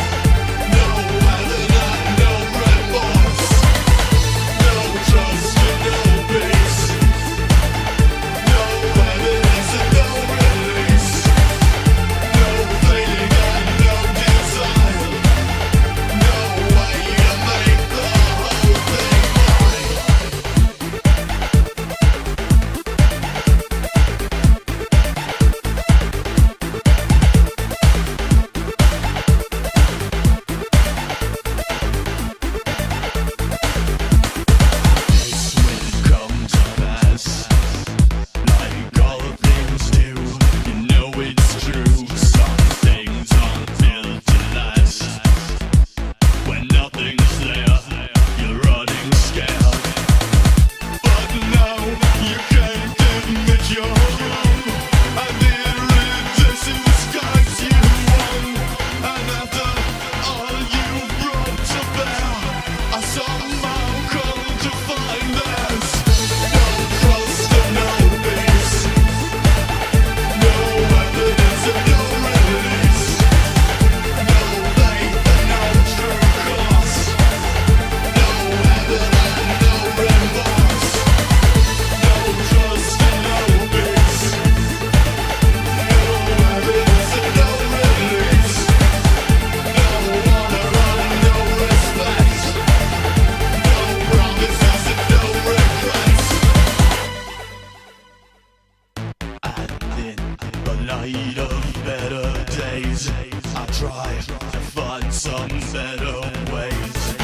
[SPEAKER 3] days I try to find some better ways.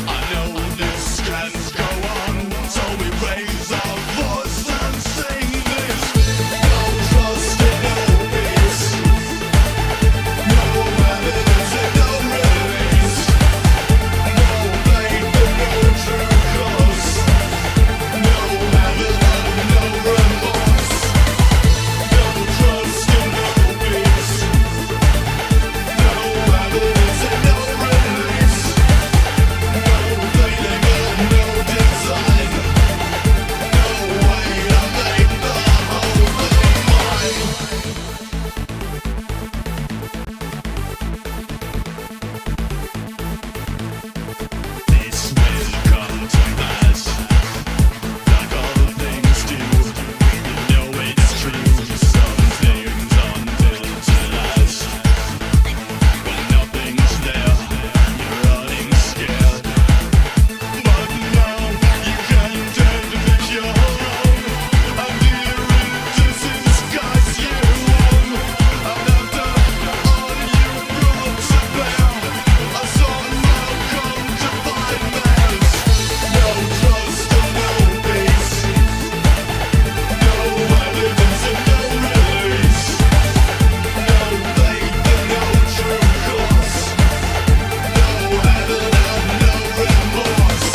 [SPEAKER 3] I know this can't go on, so we raise our voice and sing this. No trust in no peace, no evidence and no release, no faith and no true cause, no heaven and no remorse. No trust in no peace, no evidence and no release, no feeling and no design, no way to make the whole thing mine. This will come to pass, like all things do. You know it's true, some things until to last. When nothing's there, you're running scared. But now you can turn the picture around, and dear innocence skies you on. And after all you brought to bear, a song now come to find theirs. No trust and no peace, no evidence and no release, no faith and no true cause, no heaven and no remorse.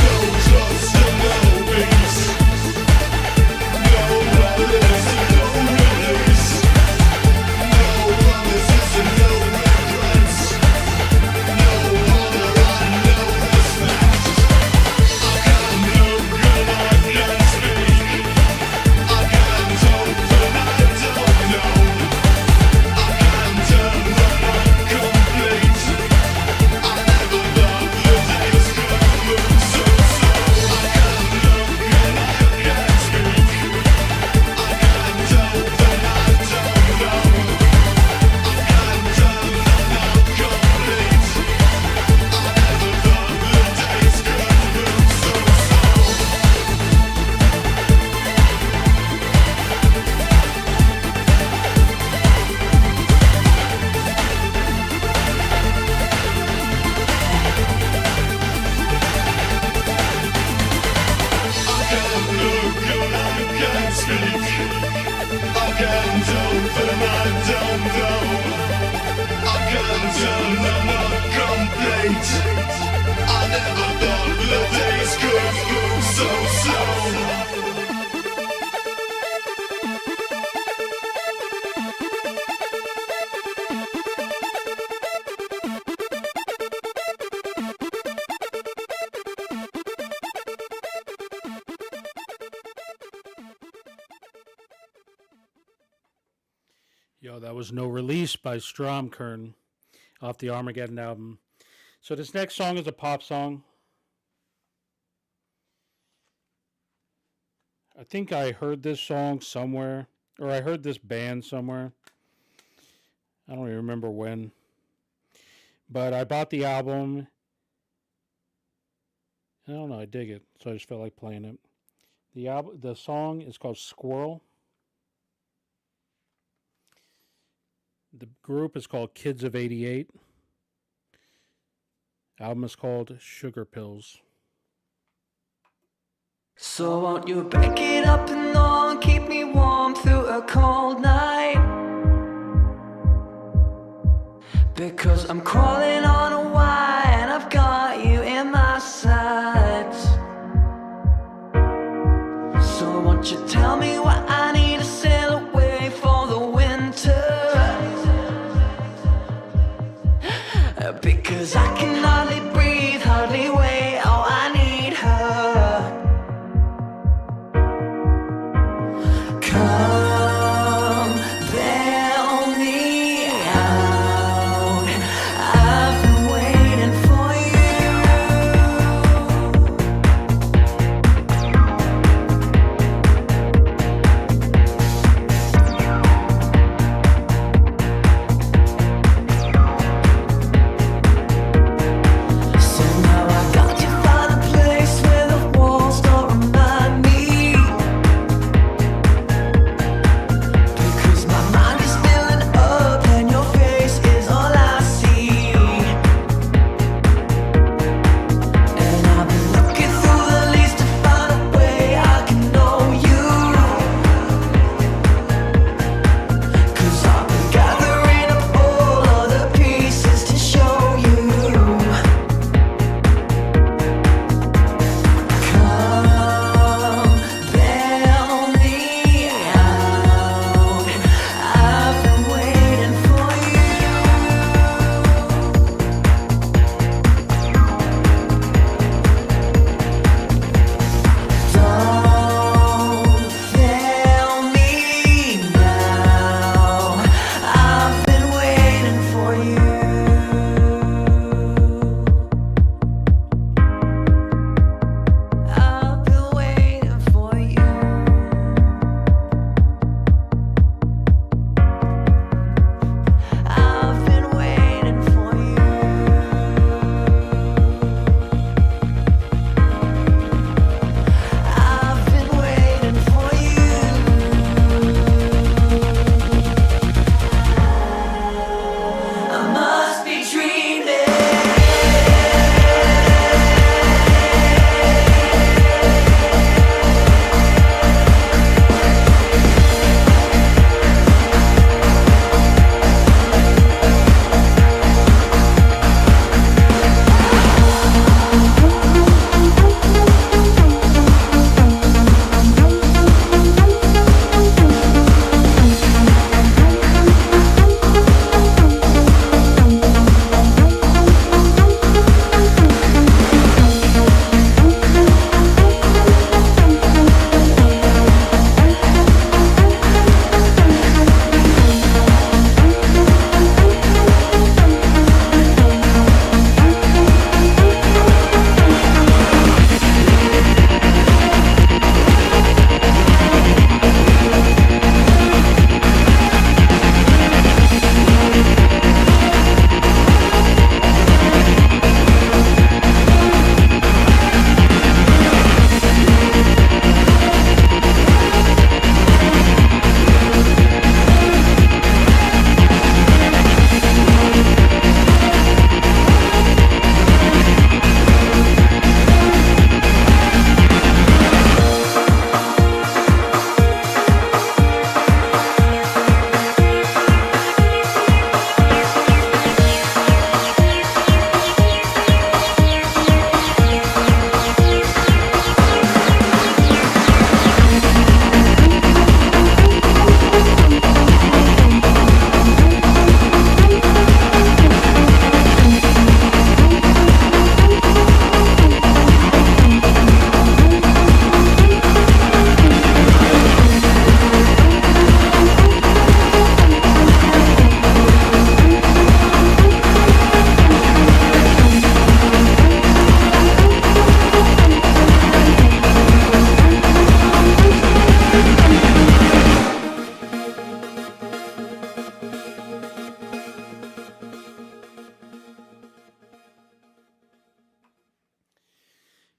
[SPEAKER 3] No trust and no peace, no evidence and no release, no promises and no regrets, no honor and no respect. I can look and I can speak, I can talk but I don't know, I can turn but not complete. I never thought the days could move so slow. I can look and I can speak, I can talk but I don't know, I can turn but not complete. I never thought the days could move so slow. I can look and I can speak, I can talk but I don't know, I can turn but not complete. I never thought the days could move so slow.
[SPEAKER 1] Yo, that was No Release by Stromkern off the Armageddon album. So this next song is a pop song. I think I heard this song somewhere, or I heard this band somewhere. I don't even remember when. But I bought the album. I don't know, I dig it, so I just felt like playing it. The song is called Squirrel. The group is called Kids of 88. Album is called Sugar Pills.
[SPEAKER 13] So won't you break it up and all keep me warm through a cold night? Because I'm crawling on a wire and I've got you in my sights. So won't you tell me what I need to sail away for the winter? Because I can hardly breathe, hardly wait, oh I need her. Come bail me out, I've been waiting for you.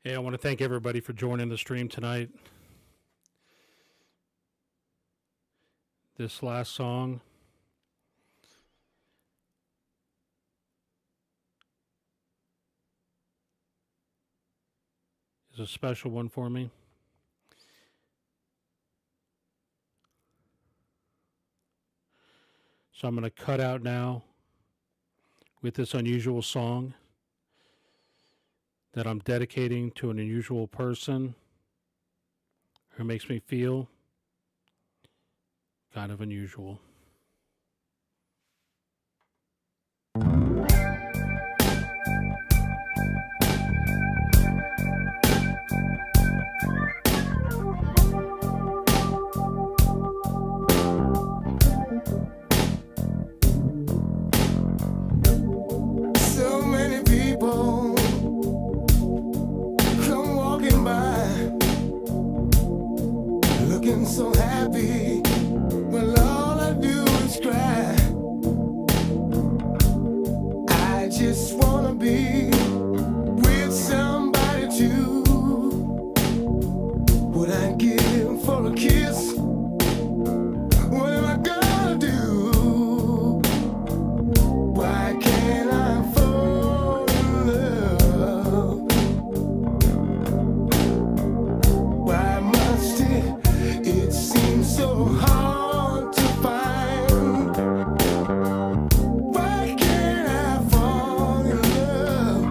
[SPEAKER 1] Hey, I want to thank everybody for joining the stream tonight. This last song is a special one for me. So I'm going to cut out now with this unusual song that I'm dedicating to an unusual person who makes me feel kind of unusual.
[SPEAKER 14] So many people come walking by, looking so happy. Well, all I do is cry. I just wanna be with somebody too. Would I give for a kiss? What am I gonna do? Why can't I fall in love? Why must it seem so hard to find? Why can't I fall in love?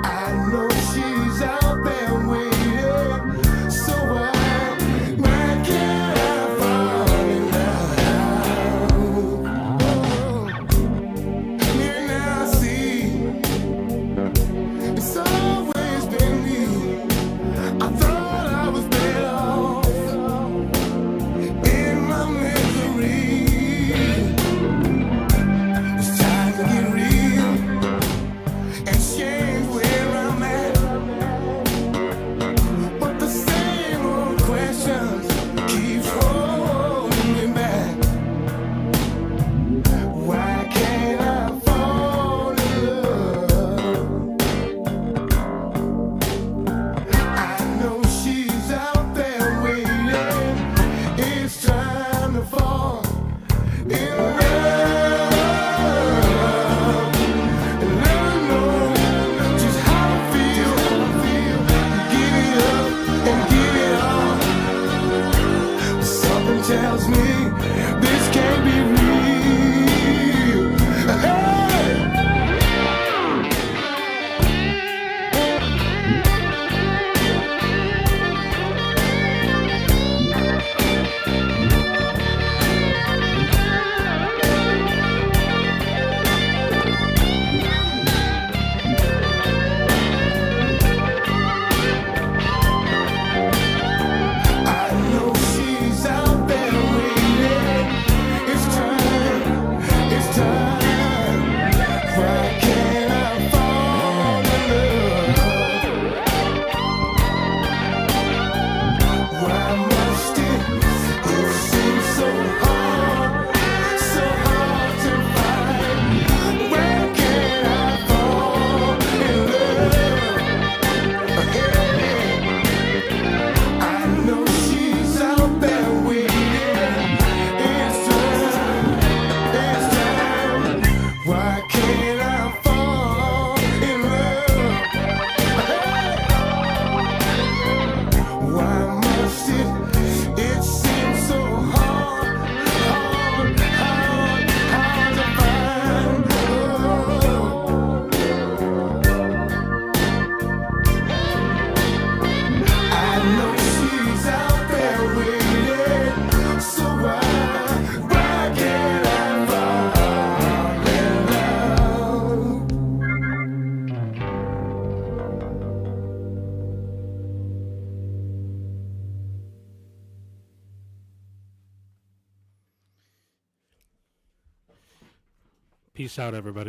[SPEAKER 14] I know she's out there waiting, so why can't I fall in love? And now I see it's always been me. I thought I was better off in my misery. It's time to get real and change where I'm at. But the same old questions keeps holding me back. Why can't I fall in love? I know she's out there waiting. It's time to fall in love. And let her know just how I feel. Give it up and give it all. Something tells me this can't be real. Hey! I know she's out there waiting. It's time. Why can't I fall in love? Why must it seem so hard to find? Where can I fall in love? I know she's out there waiting. It's time. Why can't I fall in love? Why must it seem so hard to find? I know she's out there waiting, so why can't I fall in love?
[SPEAKER 1] Peace out, everybody.